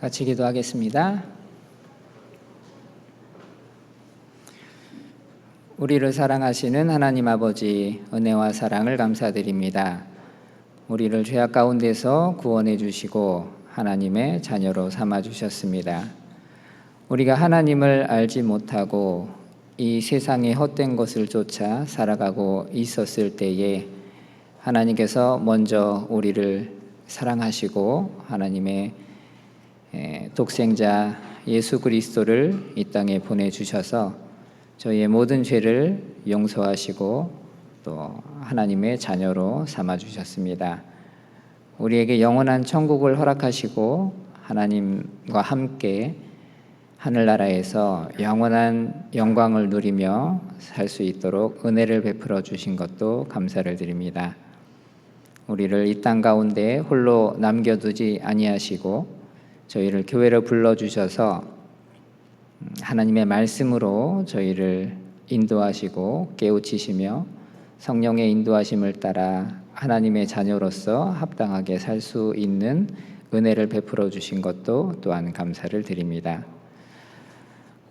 같이 기도하겠습니다. 우리를 사랑하시는 하나님 아버지, 은혜와 사랑을 감사드립니다. 우리를 죄악 가운데서 구원해 주시고 하나님의 자녀로 삼아 주셨습니다. 우리가 하나님을 알지 못하고 이 세상의 헛된 것을 쫓아 살아가고 있었을 때에 하나님께서 먼저 우리를 사랑하시고 하나님의 독생자 예수 그리스도를 이 땅에 보내주셔서 저희의 모든 죄를 용서하시고 또 하나님의 자녀로 삼아주셨습니다. 우리에게 영원한 천국을 허락하시고 하나님과 함께 하늘나라에서 영원한 영광을 누리며 살 수 있도록 은혜를 베풀어 주신 것도 감사를 드립니다. 우리를 이 땅 가운데 홀로 남겨두지 아니하시고 저희를 교회로 불러주셔서 하나님의 말씀으로 저희를 인도하시고 깨우치시며 성령의 인도하심을 따라 하나님의 자녀로서 합당하게 살 수 있는 은혜를 베풀어 주신 것도 또한 감사를 드립니다.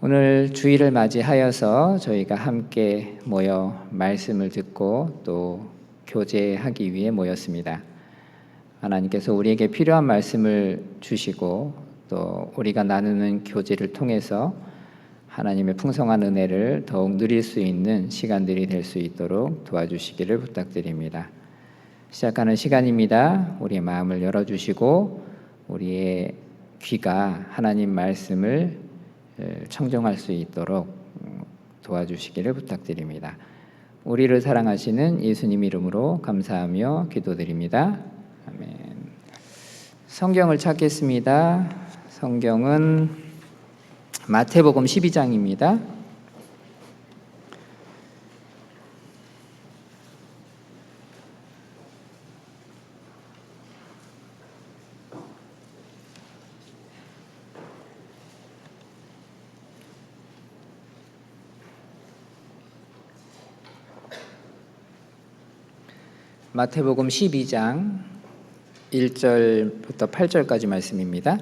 오늘 주일을 맞이하여서 저희가 함께 모여 말씀을 듣고 또 교제하기 위해 모였습니다. 하나님께서 우리에게 필요한 말씀을 주시고 또 우리가 나누는 교제를 통해서 하나님의 풍성한 은혜를 더욱 누릴 수 있는 시간들이 될 수 있도록 도와주시기를 부탁드립니다. 시작하는 시간입니다. 우리의 마음을 열어주시고 우리의 귀가 하나님 말씀을 청정할 수 있도록 도와주시기를 부탁드립니다. 우리를 사랑하시는 예수님 이름으로 감사하며 기도드립니다. 아멘. 성경을 찾겠습니다. 성경은 마태복음 12장입니다. 마태복음 12장 1절부터 8절까지 말씀입니다.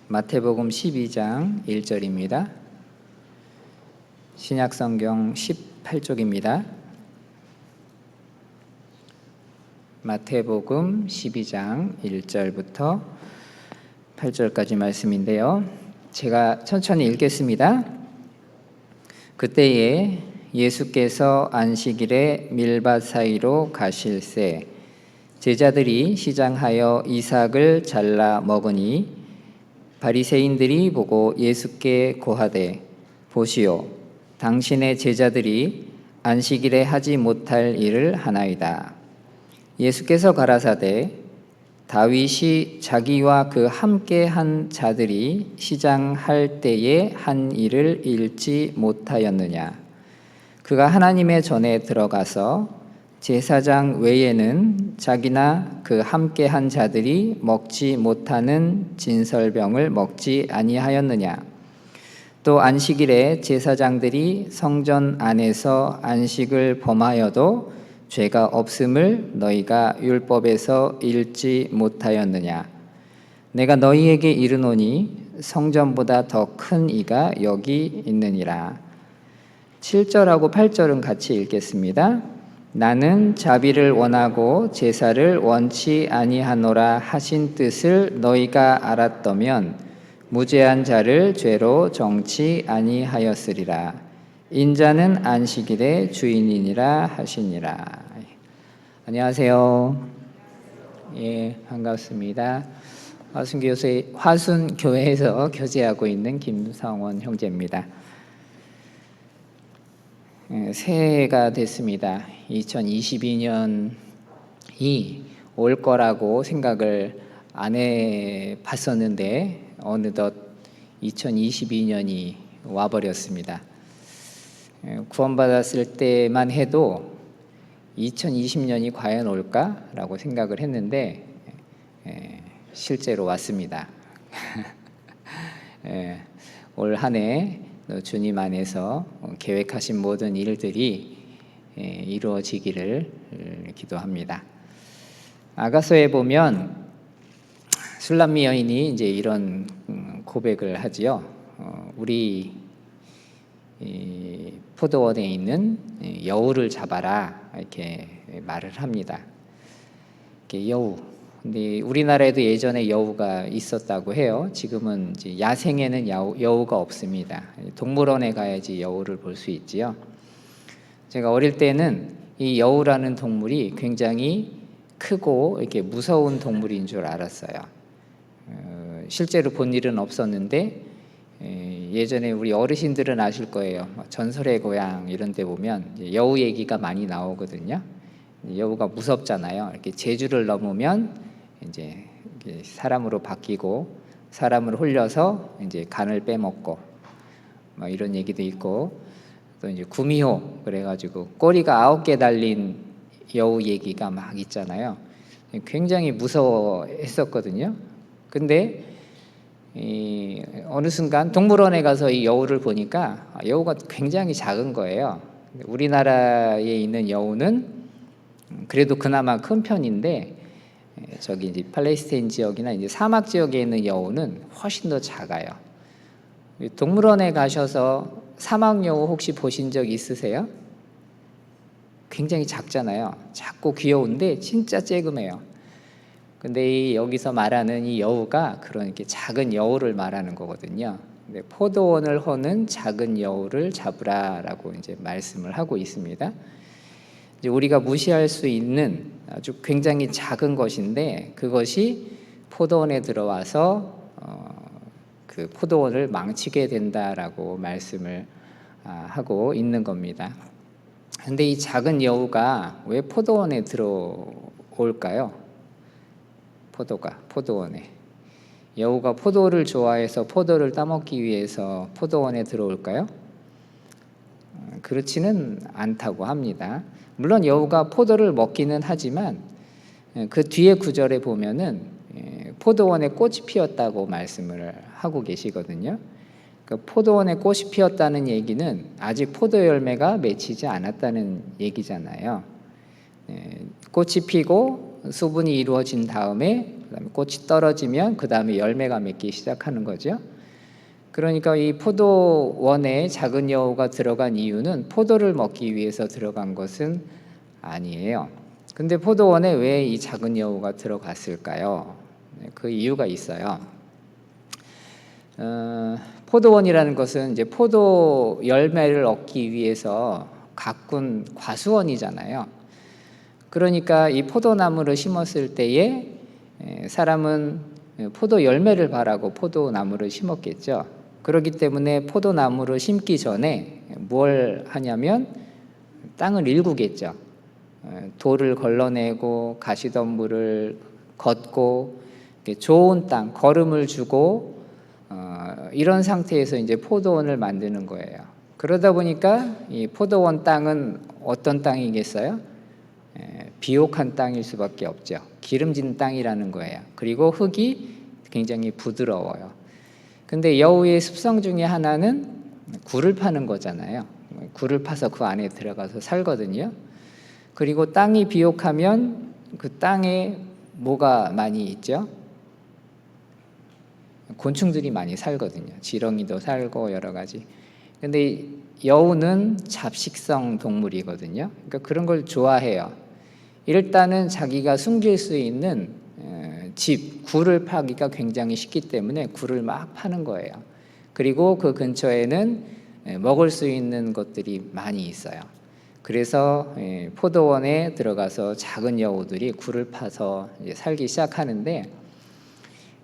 마태복음 12장 1절입니다. 신약성경 18쪽입니다. 마태복음 12장 1절부터 8절까지 말씀인데요. 제가 천천히 읽겠습니다. 그때에 예수께서 안식일에 밀밭 사이로 가실새 제자들이 시장하여 이삭을 잘라 먹으니 바리새인들이 보고 예수께 고하되 보시오 당신의 제자들이 안식일에 하지 못할 일을 하나이다. 예수께서 가라사대 다윗이 자기와 그 함께 한 자들이 시장할 때에 한 일을 읽지 못하였느냐. 그가 하나님의 전에 들어가서 제사장 외에는 자기나 그 함께한 자들이 먹지 못하는 진설병을 먹지 아니하였느냐. 또 안식일에 제사장들이 성전 안에서 안식을 범하여도 죄가 없음을 너희가 율법에서 읽지 못하였느냐. 내가 너희에게 이르노니 성전보다 더 큰 이가 여기 있느니라. 7절하고 8절은 같이 읽겠습니다. 나는 자비를 원하고 제사를 원치 아니하노라 하신 뜻을 너희가 알았더면 무죄한 자를 죄로 정치 아니하였으리라. 인자는 안식일의 주인이니라 하시니라. 안녕하세요. 예, 반갑습니다. 화순교회에서 교제하고 있는 김성원 형제입니다. 새해가 됐습니다. 2022년이 올 거라고 생각을 안 해봤었는데 어느덧 2022년이 와버렸습니다. 구원받았을 때만 해도 2020년이 과연 올까라고 생각을 했는데 실제로 왔습니다. 올 한 해 주님 안에서 계획하신 모든 일들이 이루어지기를 기도합니다. 아가서에 보면 술람미 여인이 이제 이런 고백을 하지요. 우리 포도원에 있는 여우를 잡아라 이렇게 말을 합니다. 이렇게 여우. 근데 우리나라에도 예전에 여우가 있었다고 해요. 지금은 이제 야생에는 여우가 없습니다. 동물원에 가야지 여우를 볼 수 있지요. 제가 어릴 때는 이 여우라는 동물이 굉장히 크고 이렇게 무서운 동물인 줄 알았어요. 실제로 본 일은 없었는데 예전에 우리 어르신들은 아실 거예요. 전설의 고향 이런 데 보면 여우 얘기가 많이 나오거든요. 여우가 무섭잖아요. 이렇게 제주를 넘으면 이제 사람으로 바뀌고 사람을 홀려서 이제 간을 빼먹고 뭐 이런 얘기도 있고, 또 이제 구미호 그래가지고 꼬리가 9개 달린 여우 얘기가 막 있잖아요. 굉장히 무서워했었거든요. 근데 어느 순간 동물원에 가서 이 여우를 보니까 여우가 굉장히 작은 거예요. 우리나라에 있는 여우는 그래도 그나마 큰 편인데 저기 이제 팔레스타인 지역이나 이제 사막 지역에 있는 여우는 훨씬 더 작아요. 동물원에 가셔서 사막 여우 혹시 보신 적 있으세요? 굉장히 작잖아요. 작고 귀여운데 진짜 쬐금해요. 근데 여기서 말하는 이 여우가 그런 이렇게 작은 여우를 말하는 거거든요. 근데 포도원을 허는 작은 여우를 잡으라라고 이제 말씀을 하고 있습니다. 이제 우리가 무시할 수 있는 아주 굉장히 작은 것인데 그것이 포도원에 들어와서 그 포도원을 망치게 된다라고 말씀을 하고 있는 겁니다. 근데 이 작은 여우가 왜 포도원에 들어올까요? 포도원에 여우가 포도를 좋아해서 포도를 따먹기 위해서 포도원에 들어올까요? 그렇지는 않다고 합니다. 물론 여우가 포도를 먹기는 하지만 그 뒤에 구절에 보면은 포도원에 꽃이 피었다고 말씀을 하고 계시거든요. 그 포도원에 꽃이 피었다는 얘기는 아직 포도 열매가 맺히지 않았다는 얘기잖아요. 꽃이 피고 수분이 이루어진 다음에 그다음에 꽃이 떨어지면 그 다음에 열매가 맺기 시작하는 거죠. 그러니까 이 포도원에 작은 여우가 들어간 이유는 포도를 먹기 위해서 들어간 것은 아니에요. 근데 포도원에 왜 이 작은 여우가 들어갔을까요? 그 이유가 있어요. 포도원이라는 것은 이제 포도 열매를 얻기 위해서 가꾼 과수원이잖아요. 그러니까 이 포도나무를 심었을 때에 사람은 포도 열매를 바라고 포도나무를 심었겠죠. 그렇기 때문에 포도나무를 심기 전에 뭘 하냐면 땅을 일구겠죠. 돌을 걸러내고 가시덤불을 걷고 좋은 땅, 거름을 주고 이런 상태에서 이제 포도원을 만드는 거예요. 그러다 보니까 이 포도원 땅은 어떤 땅이겠어요? 비옥한 땅일 수밖에 없죠. 기름진 땅이라는 거예요. 그리고 흙이 굉장히 부드러워요. 근데 여우의 습성 중에 하나는 굴을 파는 거잖아요. 굴을 파서 그 안에 들어가서 살거든요. 그리고 땅이 비옥하면 그 땅에 뭐가 많이 있죠? 곤충들이 많이 살거든요. 지렁이도 살고 여러 가지. 근데 여우는 잡식성 동물이거든요. 그러니까 그런 걸 좋아해요. 일단은 자기가 숨길 수 있는 집, 굴을 파기가 굉장히 쉽기 때문에 굴을 막 파는 거예요. 그리고 그 근처에는 먹을 수 있는 것들이 많이 있어요. 그래서 포도원에 들어가서 작은 여우들이 굴을 파서 이제 살기 시작하는데,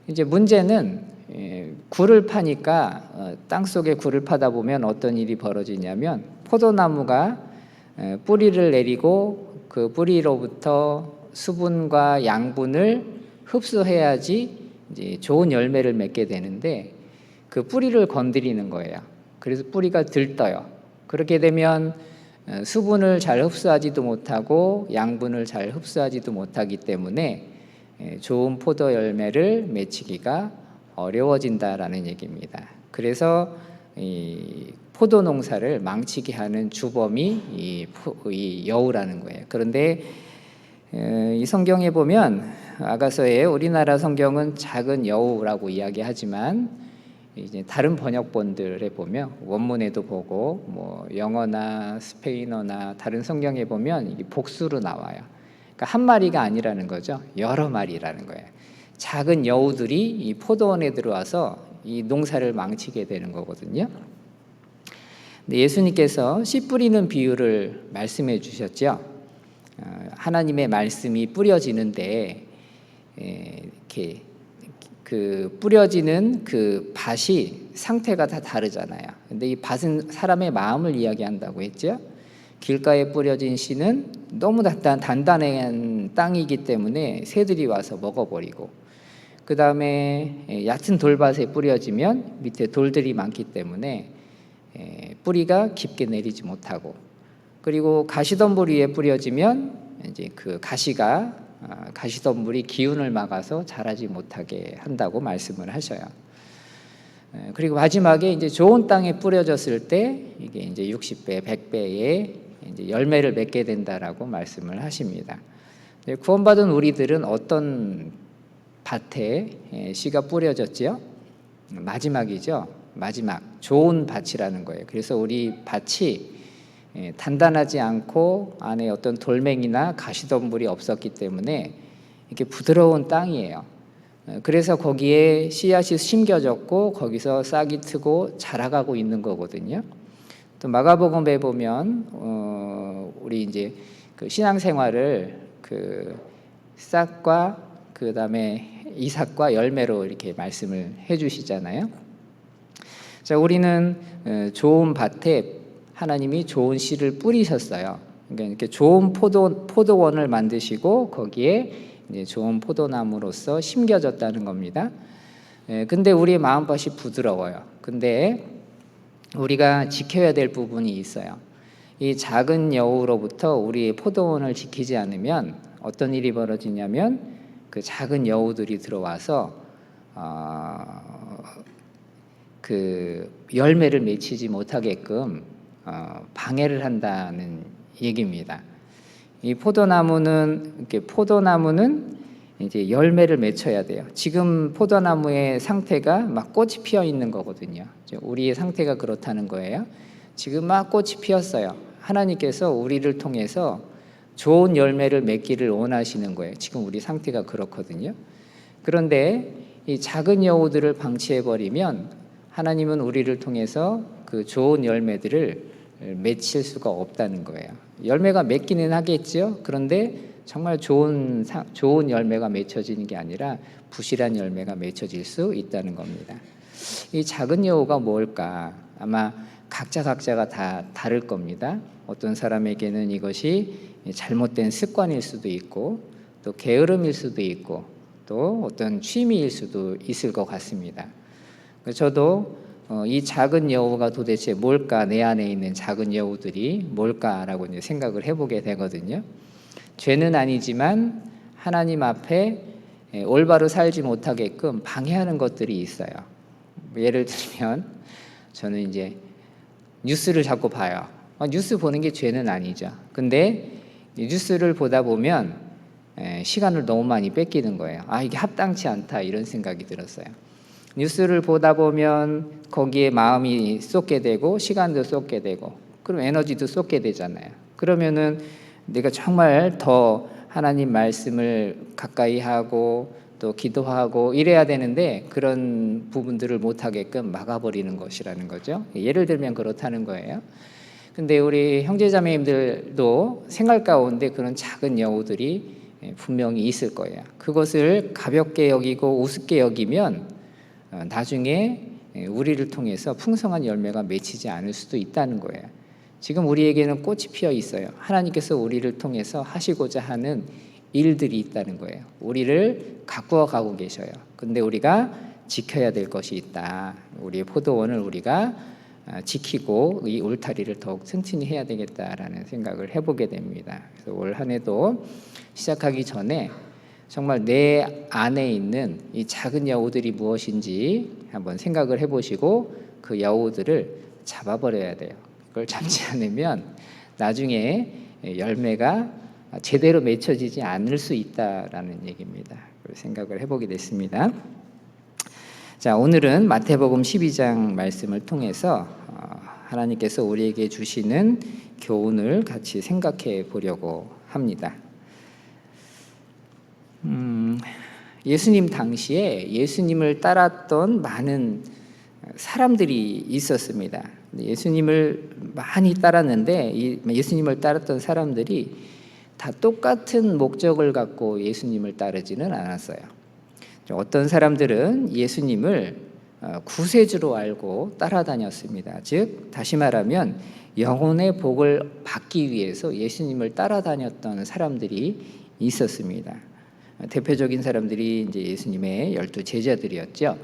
이제 문제는 굴을 파니까 땅속에 굴을 파다 보면 어떤 일이 벌어지냐면 포도나무가 뿌리를 내리고 그 뿌리로부터 수분과 양분을 흡수해야지 이제 좋은 열매를 맺게 되는데 그 뿌리를 건드리는 거예요. 그래서 뿌리가 들떠요. 그렇게 되면 수분을 잘 흡수하지도 못하고 양분을 잘 흡수하지도 못하기 때문에 좋은 포도 열매를 맺히기가 어려워진다라는 얘기입니다. 그래서 이 포도 농사를 망치게 하는 주범이 이 여우라는 거예요. 그런데 이 성경에 보면 아가서에 우리나라 성경은 작은 여우라고 이야기하지만 이제 다른 번역본들에 보면 원문에도 보고 뭐 영어나 스페인어나 다른 성경에 보면 이게 복수로 나와요. 그러니까 한 마리가 아니라는 거죠. 여러 마리라는 거예요. 작은 여우들이 이 포도원에 들어와서 이 농사를 망치게 되는 거거든요. 근데 예수님께서 씨 뿌리는 비유를 말씀해 주셨죠. 하나님의 말씀이 뿌려지는데 이렇게 그 뿌려지는 그 밭이 상태가 다 다르잖아요. 근데 이 밭은 사람의 마음을 이야기한다고 했죠. 길가에 뿌려진 씨는 너무 단단한 땅이기 때문에 새들이 와서 먹어버리고, 그 다음에 얕은 돌밭에 뿌려지면 밑에 돌들이 많기 때문에 뿌리가 깊게 내리지 못하고, 그리고 가시덤불 위에 뿌려지면 이제 그 가시덤불이 기운을 막아서 자라지 못하게 한다고 말씀을 하셔요. 그리고 마지막에 이제 좋은 땅에 뿌려졌을 때 이게 이제 60배, 100배의 이제 열매를 맺게 된다라고 말씀을 하십니다. 구원받은 우리들은 어떤 밭에 씨가 뿌려졌지요? 마지막이죠. 마지막 좋은 밭이라는 거예요. 그래서 우리 밭이 단단하지 않고 안에 어떤 돌멩이나 가시덤불이 없었기 때문에 이렇게 부드러운 땅이에요. 그래서 거기에 씨앗이 심겨졌고 거기서 싹이 트고 자라가고 있는 거거든요. 또 마가복음에 보면 우리 이제 그 신앙생활을 그 싹과 그 다음에 이삭과 열매로 이렇게 말씀을 해주시잖아요. 자, 우리는 좋은 밭에 하나님이 좋은 씨를 뿌리셨어요. 그러니까 이렇게 좋은 포도원을 만드시고 거기에 이제 좋은 포도나무로서 심겨졌다는 겁니다. 근데 우리의 마음밭이 부드러워요. 근데 우리가 지켜야 될 부분이 있어요. 이 작은 여우로부터 우리의 포도원을 지키지 않으면 어떤 일이 벌어지냐면 그 작은 여우들이 들어와서 그 열매를 맺히지 못하게끔 방해를 한다는 얘기입니다. 이 포도나무는 이제 열매를 맺혀야 돼요. 지금 포도나무의 상태가 막 꽃이 피어 있는 거거든요. 우리의 상태가 그렇다는 거예요. 지금 막 꽃이 피었어요. 하나님께서 우리를 통해서 좋은 열매를 맺기를 원하시는 거예요. 지금 우리 상태가 그렇거든요. 그런데 이 작은 여우들을 방치해 버리면 하나님은 우리를 통해서 그 좋은 열매들을 맺힐 수가 없다는 거예요. 열매가 맺기는 하겠죠. 그런데 정말 좋은 열매가 맺혀지는 게 아니라 부실한 열매가 맺혀질 수 있다는 겁니다. 이 작은 여우가 뭘까? 아마 각자가 다 다를 겁니다. 어떤 사람에게는 이것이 잘못된 습관일 수도 있고 또 게으름일 수도 있고 또 어떤 취미일 수도 있을 것 같습니다. 저도 이 작은 여우가 도대체 뭘까, 내 안에 있는 작은 여우들이 뭘까라고 이제 생각을 해보게 되거든요. 죄는 아니지만 하나님 앞에 올바로 살지 못하게끔 방해하는 것들이 있어요. 예를 들면 저는 이제 뉴스를 자꾸 봐요. 뉴스 보는 게 죄는 아니죠. 근데 뉴스를 보다 보면 시간을 너무 많이 뺏기는 거예요. 이게 합당치 않다 이런 생각이 들었어요. 뉴스를 보다 보면 거기에 마음이 쏟게 되고 시간도 쏟게 되고 그럼 에너지도 쏟게 되잖아요. 그러면은 내가 정말 더 하나님 말씀을 가까이 하고 또 기도하고 이래야 되는데 그런 부분들을 못하게끔 막아버리는 것이라는 거죠. 예를 들면 그렇다는 거예요. 근데 우리 형제자매님들도 생활 가운데 그런 작은 여우들이 분명히 있을 거예요. 그것을 가볍게 여기고 우습게 여기면 나중에 우리를 통해서 풍성한 열매가 맺히지 않을 수도 있다는 거예요. 지금 우리에게는 꽃이 피어 있어요. 하나님께서 우리를 통해서 하시고자 하는 일들이 있다는 거예요. 우리를 가꾸어 가고 계셔요. 근데 우리가 지켜야 될 것이 있다. 우리의 포도원을 우리가 지키고 이 울타리를 더욱 튼튼히 해야 되겠다라는 생각을 해보게 됩니다. 그래서 올 한 해도 시작하기 전에 정말 내 안에 있는 이 작은 여우들이 무엇인지 한번 생각을 해보시고 그 여우들을 잡아버려야 돼요. 그걸 잡지 않으면 나중에 열매가 제대로 맺혀지지 않을 수 있다라는 얘기입니다. 생각을 해보게 됐습니다. 자, 오늘은 마태복음 12장 말씀을 통해서 하나님께서 우리에게 주시는 교훈을 같이 생각해 보려고 합니다. 예수님 당시에 예수님을 따랐던 많은 사람들이 있었습니다. 예수님을 많이 따랐는데 예수님을 따랐던 사람들이 다 똑같은 목적을 갖고 예수님을 따르지는 않았어요. 어떤 사람들은 예수님을 구세주로 알고 따라다녔습니다. 즉 다시 말하면 영혼의 복을 받기 위해서 예수님을 따라다녔던 사람들이 있었습니다. 대표적인 사람들이 이제 예수님의 12 제자들이었죠.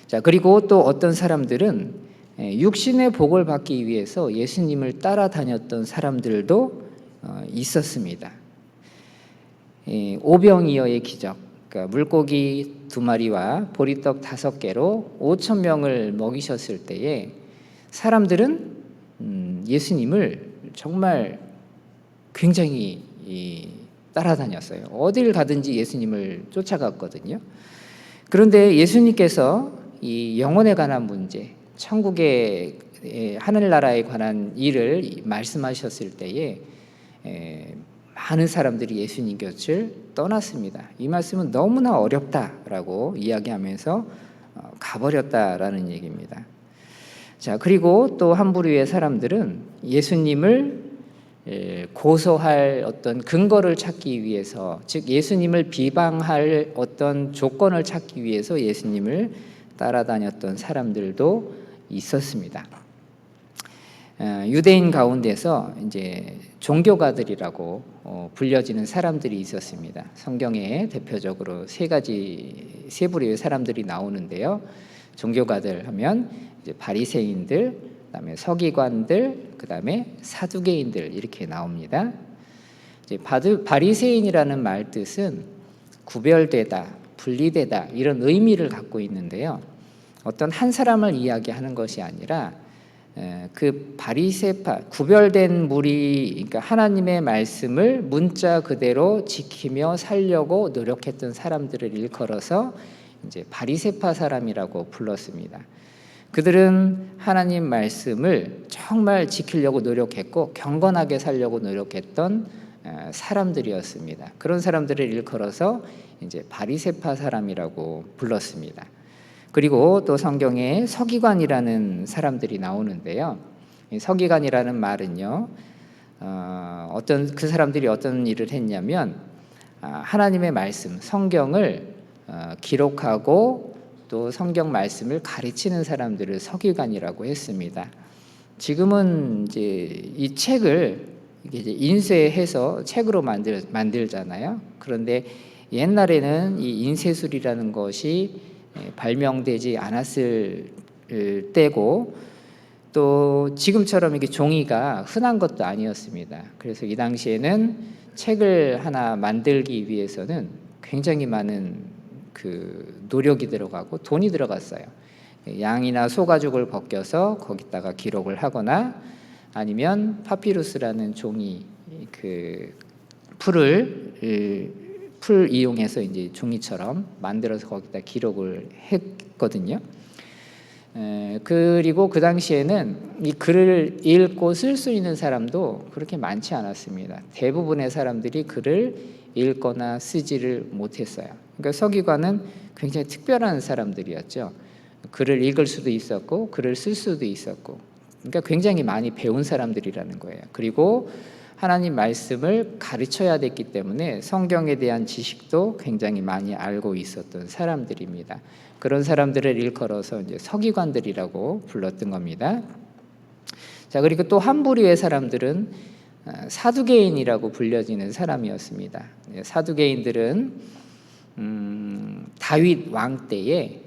자, 그리고 또 어떤 사람들은 육신의 복을 받기 위해서 예수님을 따라다녔던 사람들도 있었습니다. 오병이어의 기적, 그러니까 물고기 2마리와 보리떡 5개로 5,000명을 먹이셨을 때에 사람들은 예수님을 정말 굉장히 따라다녔어요. 어딜 가든지 예수님을 쫓아갔거든요. 그런데 예수님께서 이 영혼에 관한 문제, 천국의 하늘나라에 관한 일을 말씀하셨을 때에 많은 사람들이 예수님 곁을 떠났습니다. 이 말씀은 너무나 어렵다라고 이야기하면서 가버렸다라는 얘기입니다. 자, 그리고 또 한 부류의 사람들은 예수님을 고소할 어떤 근거를 찾기 위해서, 즉 예수님을 비방할 어떤 조건을 찾기 위해서 예수님을 따라다녔던 사람들도 있었습니다. 유대인 가운데서 이제 종교가들이라고 불려지는 사람들이 있었습니다. 성경에 대표적으로 세 부류의 사람들이 나오는데요. 종교가들 하면 이제 바리새인들, 그다음에 서기관들, 그다음에 사두개인들 이렇게 나옵니다. 이제 바리새인이라는 말 뜻은 구별되다, 분리되다 이런 의미를 갖고 있는데요. 어떤 한 사람을 이야기하는 것이 아니라 그 바리새파, 구별된 무리, 그러니까 하나님의 말씀을 문자 그대로 지키며 살려고 노력했던 사람들을 일컬어서 이제 바리새파 사람이라고 불렀습니다. 그들은 하나님 말씀을 정말 지키려고 노력했고 경건하게 살려고 노력했던 사람들이었습니다. 그런 사람들을 일컬어서 이제 바리새파 사람이라고 불렀습니다. 그리고 또 성경에 서기관이라는 사람들이 나오는데요. 서기관이라는 말은요, 어떤 그 사람들이 어떤 일을 했냐면 하나님의 말씀, 성경을 기록하고 또 성경 말씀을 가르치는 사람들을 서기관이라고 했습니다. 지금은 이제 이 책을 이제 인쇄해서 책으로 만들잖아요. 그런데 옛날에는 이 인쇄술이라는 것이 발명되지 않았을 때고 또 지금처럼 이게 종이가 흔한 것도 아니었습니다. 그래서 이 당시에는 책을 하나 만들기 위해서는 굉장히 많은 그 노력이 들어가고 돈이 들어갔어요. 양이나 소가죽을 벗겨서 거기다가 기록을 하거나 아니면 파피루스라는 종이 그 풀 이용해서 이제 종이처럼 만들어서 거기다 기록을 했거든요. 그리고 그 당시에는 이 글을 읽고 쓸 수 있는 사람도 그렇게 많지 않았습니다. 대부분의 사람들이 글을 읽거나 쓰지를 못했어요. 그러니까 서기관은 굉장히 특별한 사람들이었죠. 글을 읽을 수도 있었고 글을 쓸 수도 있었고, 그러니까 굉장히 많이 배운 사람들이라는 거예요. 그리고 하나님 말씀을 가르쳐야 됐기 때문에 성경에 대한 지식도 굉장히 많이 알고 있었던 사람들입니다. 그런 사람들을 일컬어서 이제 서기관들이라고 불렀던 겁니다. 자, 그리고 또 한 부류의 사람들은 사두개인이라고 불려지는 사람이었습니다. 사두개인들은 다윗 왕 때에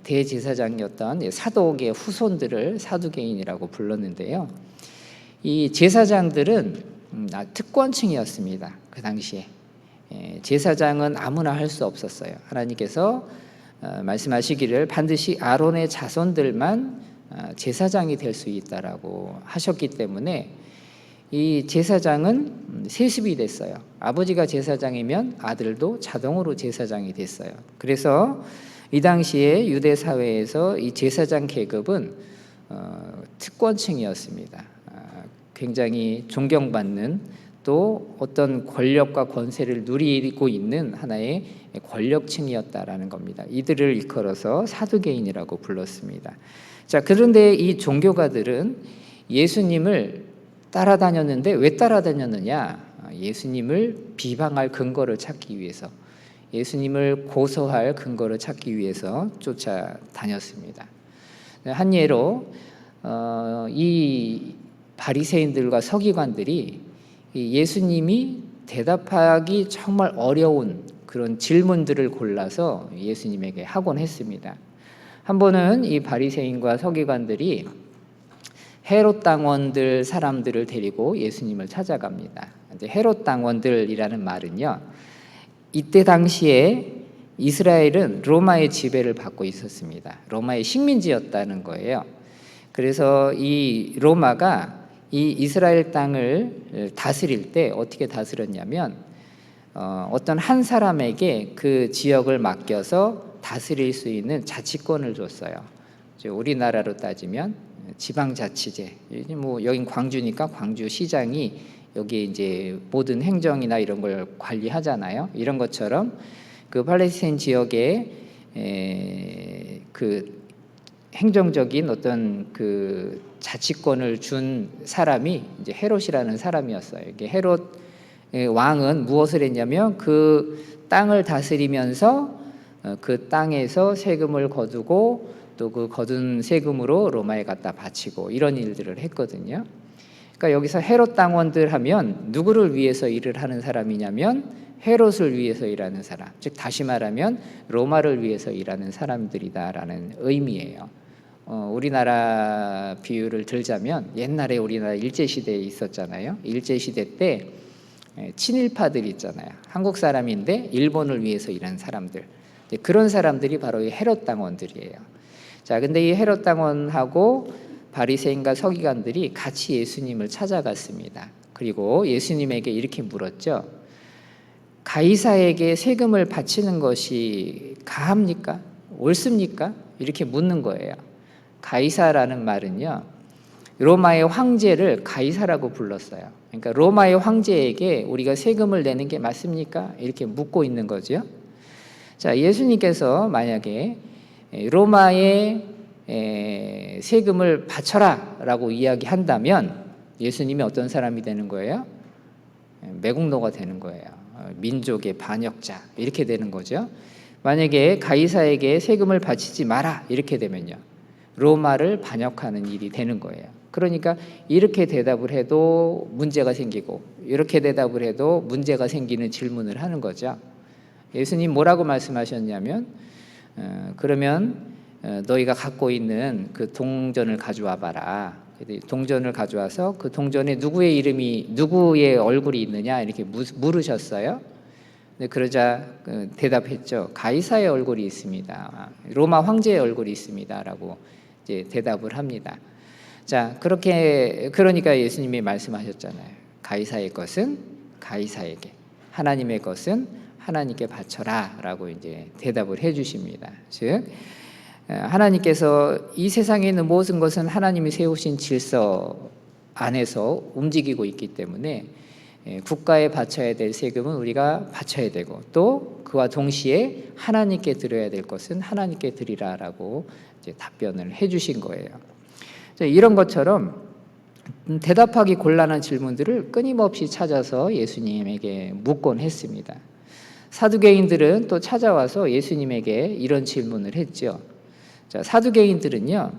대제사장이었던 사독의 후손들을 사두개인이라고 불렀는데요. 이 제사장들은 특권층이었습니다. 그 당시에 제사장은 아무나 할 수 없었어요. 하나님께서 말씀하시기를 반드시 아론의 자손들만 제사장이 될 수 있다라고 하셨기 때문에 이 제사장은 세습이 됐어요. 아버지가 제사장이면 아들도 자동으로 제사장이 됐어요. 그래서 이 당시에 유대 사회에서 이 제사장 계급은 특권층이었습니다. 굉장히 존경받는, 또 어떤 권력과 권세를 누리고 있는 하나의 권력층이었다라는 겁니다. 이들을 일컬어서 사두개인이라고 불렀습니다. 자, 그런데 이 종교가들은 예수님을 따라다녔는데 왜 따라다녔느냐? 예수님을 비방할 근거를 찾기 위해서, 예수님을 고소할 근거를 찾기 위해서 쫓아다녔습니다. 한 예로 이 바리새인들과 서기관들이 예수님이 대답하기 정말 어려운 그런 질문들을 골라서 예수님에게 하곤 했습니다. 한 번은 이 바리새인과 서기관들이 헤롯 당원들 사람들을 데리고 예수님을 찾아갑니다. 이제 헤롯 당원들이라는 말은요, 이때 당시에 이스라엘은 로마의 지배를 받고 있었습니다. 로마의 식민지였다는 거예요. 그래서 이 로마가 이 이스라엘 땅을 다스릴 때 어떻게 다스렸냐면 어떤 한 사람에게 그 지역을 맡겨서 다스릴 수 있는 자치권을 줬어요. 우리나라로 따지면 지방자치제. 뭐 여긴 광주니까 광주시장이 여기 이제 모든 행정이나 이런 걸 관리하잖아요. 이런 것처럼 그 팔레스타인 지역에 그 행정적인 어떤 그 자치권을 준 사람이 이제 헤롯이라는 사람이었어요. 이게 헤롯 왕은 무엇을 했냐면 그 땅을 다스리면서 그 땅에서 세금을 거두고 또 그 거둔 세금으로 로마에 갖다 바치고 이런 일들을 했거든요. 그러니까 여기서 헤롯 당원들 하면 누구를 위해서 일을 하는 사람이냐면 헤롯을 위해서 일하는 사람, 즉 다시 말하면 로마를 위해서 일하는 사람들이다라는 의미예요. 우리나라 비유를 들자면 옛날에 우리나라 일제시대에 있었잖아요. 일제시대 때 친일파들 있잖아요. 한국 사람인데 일본을 위해서 일하는 사람들, 그런 사람들이 바로 이 헤롯 당원들이에요. 자, 근데 이 헤롯 당원하고 바리새인과 서기관들이 같이 예수님을 찾아갔습니다. 그리고 예수님에게 이렇게 물었죠. 가이사에게 세금을 바치는 것이 가합니까? 옳습니까? 이렇게 묻는 거예요. 가이사라는 말은요, 로마의 황제를 가이사라고 불렀어요. 그러니까 로마의 황제에게 우리가 세금을 내는 게 맞습니까? 이렇게 묻고 있는 거죠. 자, 예수님께서 만약에 로마의 세금을 바쳐라 라고 이야기한다면 예수님이 어떤 사람이 되는 거예요? 매국노가 되는 거예요. 민족의 반역자 이렇게 되는 거죠. 만약에 가이사에게 세금을 바치지 마라 이렇게 되면요, 로마를 반역하는 일이 되는 거예요. 그러니까 이렇게 대답을 해도 문제가 생기고 이렇게 대답을 해도 문제가 생기는 질문을 하는 거죠. 예수님 뭐라고 말씀하셨냐면 그러면 너희가 갖고 있는 그 동전을 가져와 봐라. 동전을 가져와서 그 동전에 누구의 이름이, 누구의 얼굴이 있느냐 이렇게 물으셨어요. 그러자 대답했죠. 가이사의 얼굴이 있습니다. 로마 황제의 얼굴이 있습니다라고 이제 대답을 합니다. 자, 그러니까 예수님이 말씀하셨잖아요. 가이사의 것은 가이사에게, 하나님의 것은 하나님께 바쳐라라고 이제 대답을 해주십니다. 즉 하나님께서 이 세상에 있는 모든 것은 하나님이 세우신 질서 안에서 움직이고 있기 때문에 국가에 바쳐야 될 세금은 우리가 바쳐야 되고, 또 그와 동시에 하나님께 드려야 될 것은 하나님께 드리라라고 이제 답변을 해주신 거예요. 이런 것처럼 대답하기 곤란한 질문들을 끊임없이 찾아서 예수님에게 묻곤 했습니다. 사두개인들은 또 찾아와서 예수님에게 이런 질문을 했죠. 자, 사두개인들은요,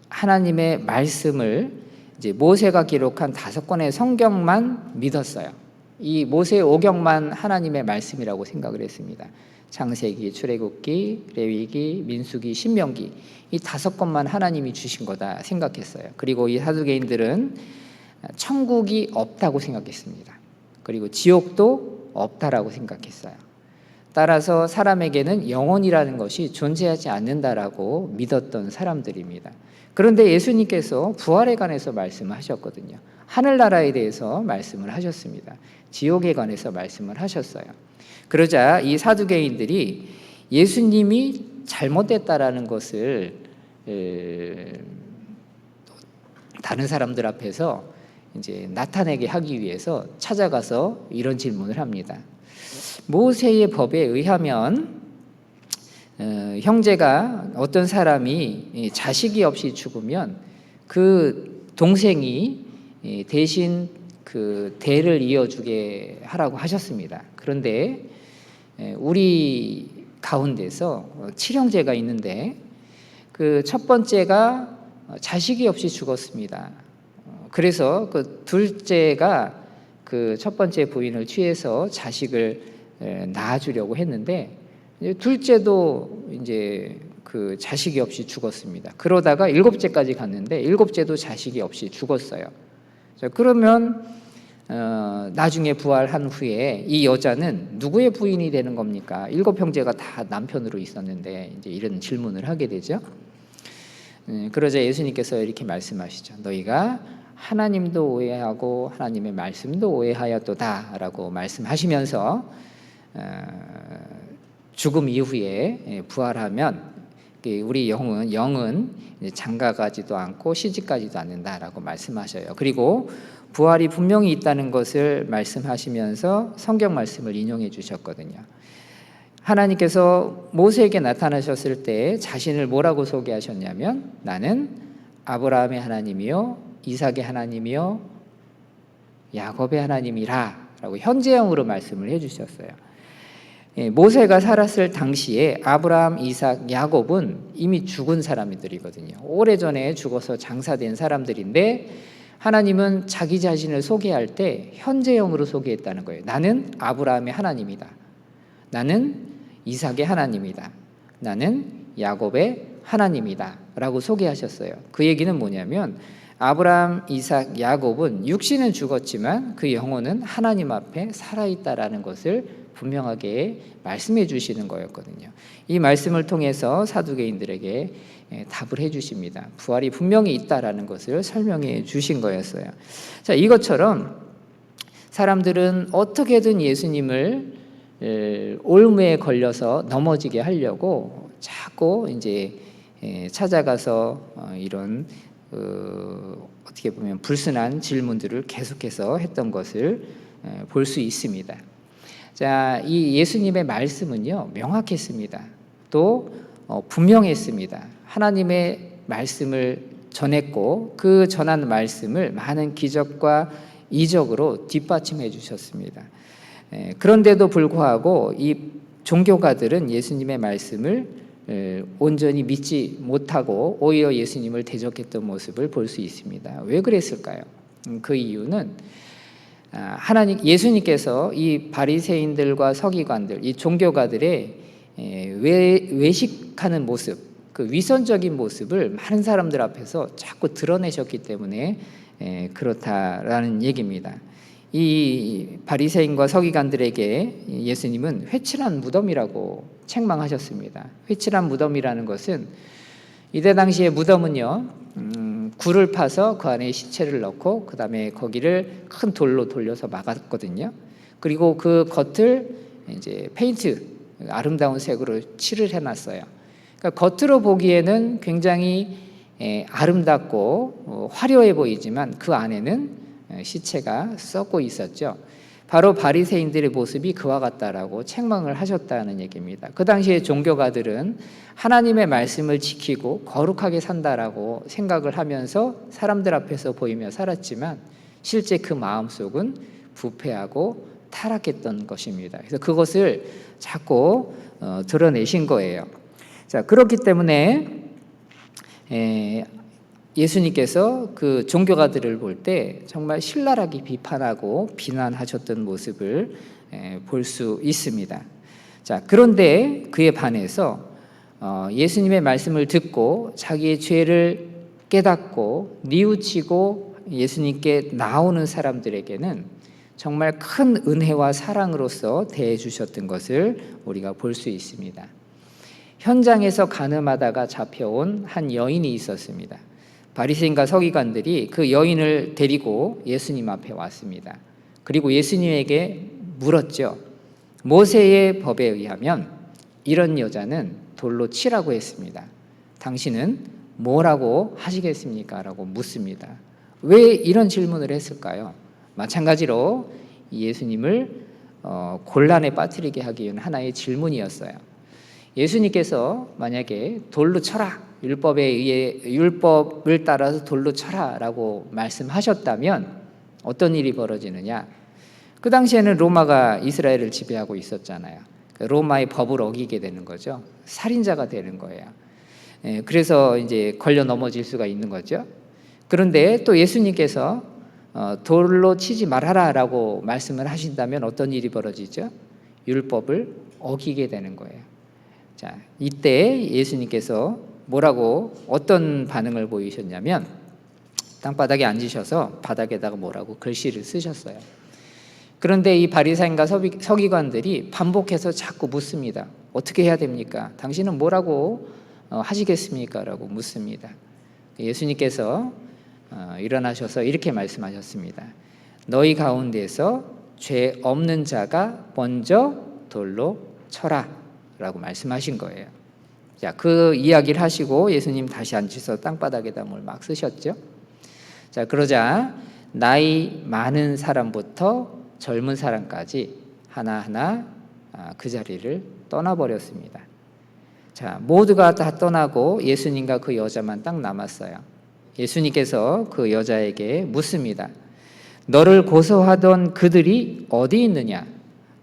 하나님의 말씀을 이제 모세가 기록한 5권의 성경만 믿었어요. 이 모세 오경만 하나님의 말씀이라고 생각을 했습니다. 창세기, 출애굽기, 레위기, 민수기, 신명기, 이 5권만 하나님이 주신 거다 생각했어요. 그리고 이 사두개인들은 천국이 없다고 생각했습니다. 그리고 지옥도 없다라고 생각했어요. 따라서 사람에게는 영혼이라는 것이 존재하지 않는다라고 믿었던 사람들입니다. 그런데 예수님께서 부활에 관해서 말씀하셨거든요. 하늘나라에 대해서 말씀을 하셨습니다. 지옥에 관해서 말씀을 하셨어요. 그러자 이 사두개인들이 예수님이 잘못됐다라는 것을 다른 사람들 앞에서 이제 나타내게 하기 위해서 찾아가서 이런 질문을 합니다. 모세의 법에 의하면 형제가 어떤 사람이 자식이 없이 죽으면 그 동생이 대신 그 대를 이어주게 하라고 하셨습니다. 그런데 우리 가운데서 칠형제가 있는데 그 첫 번째가 자식이 없이 죽었습니다. 그래서 그 둘째가 그 첫 번째 부인을 취해서 자식을 낳아주려고 했는데 둘째도 이제 그 자식이 없이 죽었습니다. 그러다가 일곱째까지 갔는데 일곱째도 자식이 없이 죽었어요. 자, 그러면 나중에 부활한 후에 이 여자는 누구의 부인이 되는 겁니까? 일곱 형제가 다 남편으로 있었는데 이제 이런 질문을 하게 되죠. 그러자 예수님께서 이렇게 말씀하시죠. 너희가 하나님도 오해하고 하나님의 말씀도 오해하였도다라고 말씀하시면서 죽음 이후에 부활하면 우리 영은 장가가지도 않고 시집가지도 않는다라고 말씀하셔요. 그리고 부활이 분명히 있다는 것을 말씀하시면서 성경 말씀을 인용해 주셨거든요. 하나님께서 모세에게 나타나셨을 때 자신을 뭐라고 소개하셨냐면 나는 아브라함의 하나님이요 이삭의 하나님이요 야곱의 하나님이라 라고 현재형으로 말씀을 해주셨어요. 모세가 살았을 당시에 아브라함, 이삭, 야곱은 이미 죽은 사람들이거든요. 오래전에 죽어서 장사된 사람들인데 하나님은 자기 자신을 소개할 때 현재형으로 소개했다는 거예요. 나는 아브라함의 하나님이다. 나는 이삭의 하나님이다. 나는 야곱의 하나님이다 라고 소개하셨어요. 그 얘기는 뭐냐면 아브라함, 이삭, 야곱은 육신은 죽었지만 그 영혼은 하나님 앞에 살아있다라는 것을 분명하게 말씀해 주시는 거였거든요. 이 말씀을 통해서 사두개인들에게 답을 해 주십니다. 부활이 분명히 있다라는 것을 설명해 주신 거였어요. 자, 이것처럼 사람들은 어떻게든 예수님을 올무에 걸려서 넘어지게 하려고 자꾸 이제 찾아가서 이런 어떻게 보면 불순한 질문들을 계속해서 했던 것을 볼 수 있습니다. 자, 이 예수님의 말씀은요 명확했습니다. 또 분명했습니다. 하나님의 말씀을 전했고 그 전한 말씀을 많은 기적과 이적으로 뒷받침해 주셨습니다. 그런데도 불구하고 이 종교가들은 예수님의 말씀을 온전히 믿지 못하고 오히려 예수님을 대적했던 모습을 볼 수 있습니다. 왜 그랬을까요? 그 이유는 예수님께서 이 바리새인들과 서기관들, 이 종교가들의 외식하는 모습, 그 위선적인 모습을 많은 사람들 앞에서 자꾸 드러내셨기 때문에 그렇다라는 얘기입니다. 이 바리새인과 서기관들에게 예수님은 회칠한 무덤이라고 책망하셨습니다. 회칠한 무덤이라는 것은 이때 당시에 무덤은요 굴을 파서 그 안에 시체를 넣고 그 다음에 거기를 큰 돌로 돌려서 막았거든요. 그리고 그 겉을 이제 페인트 아름다운 색으로 칠을 해놨어요. 그러니까 겉으로 보기에는 굉장히 아름답고 화려해 보이지만 그 안에는 시체가 썩고 있었죠. 바로 바리새인들의 모습이 그와 같다라고 책망을 하셨다는 얘기입니다. 그 당시에 종교가들은 하나님의 말씀을 지키고 거룩하게 산다라고 생각을 하면서 사람들 앞에서 보이며 살았지만 실제 그 마음속은 부패하고 타락했던 것입니다. 그래서 그것을 자꾸 드러내신 거예요. 자, 그렇기 때문에 예수님께서 그 종교가들을 볼 때 정말 신랄하게 비판하고 비난하셨던 모습을 볼 수 있습니다. 자, 그런데 그에 반해서 예수님의 말씀을 듣고 자기의 죄를 깨닫고 뉘우치고 예수님께 나오는 사람들에게는 정말 큰 은혜와 사랑으로서 대해 주셨던 것을 우리가 볼 수 있습니다. 현장에서 간음하다가 잡혀온 한 여인이 있었습니다. 바리새인과 서기관들이 그 여인을 데리고 예수님 앞에 왔습니다. 그리고 예수님에게 물었죠. 모세의 법에 의하면 이런 여자는 돌로 치라고 했습니다. 당신은 뭐라고 하시겠습니까? 라고 묻습니다. 왜 이런 질문을 했을까요? 마찬가지로 예수님을 곤란에 빠뜨리게 하기 위한 하나의 질문이었어요. 예수님께서 만약에 돌로 쳐라, 율법에 의해 율법을 따라서 돌로 쳐라라고 말씀하셨다면 어떤 일이 벌어지느냐? 그 당시에는 로마가 이스라엘을 지배하고 있었잖아요. 로마의 법을 어기게 되는 거죠. 살인자가 되는 거예요. 그래서 이제 걸려 넘어질 수가 있는 거죠. 그런데 또 예수님께서 돌로 치지 말아라라고 말씀을 하신다면 어떤 일이 벌어지죠? 율법을 어기게 되는 거예요. 자, 이때 예수님께서 뭐라고 어떤 반응을 보이셨냐면 땅바닥에 앉으셔서 바닥에다가 뭐라고 글씨를 쓰셨어요. 그런데 이 바리새인과 서기관들이 반복해서 자꾸 묻습니다. 어떻게 해야 됩니까? 당신은 뭐라고 하시겠습니까? 라고 묻습니다. 예수님께서 일어나셔서 이렇게 말씀하셨습니다. 너희 가운데서 죄 없는 자가 먼저 돌로 쳐라 라고 말씀하신 거예요. 자, 그 이야기를 하시고 예수님 다시 앉으셔서 땅바닥에다 뭘 막 쓰셨죠. 자, 그러자 나이 많은 사람부터 젊은 사람까지 하나하나 그 자리를 떠나버렸습니다. 자, 모두가 다 떠나고 예수님과 그 여자만 딱 남았어요. 예수님께서 그 여자에게 묻습니다. 너를 고소하던 그들이 어디 있느냐?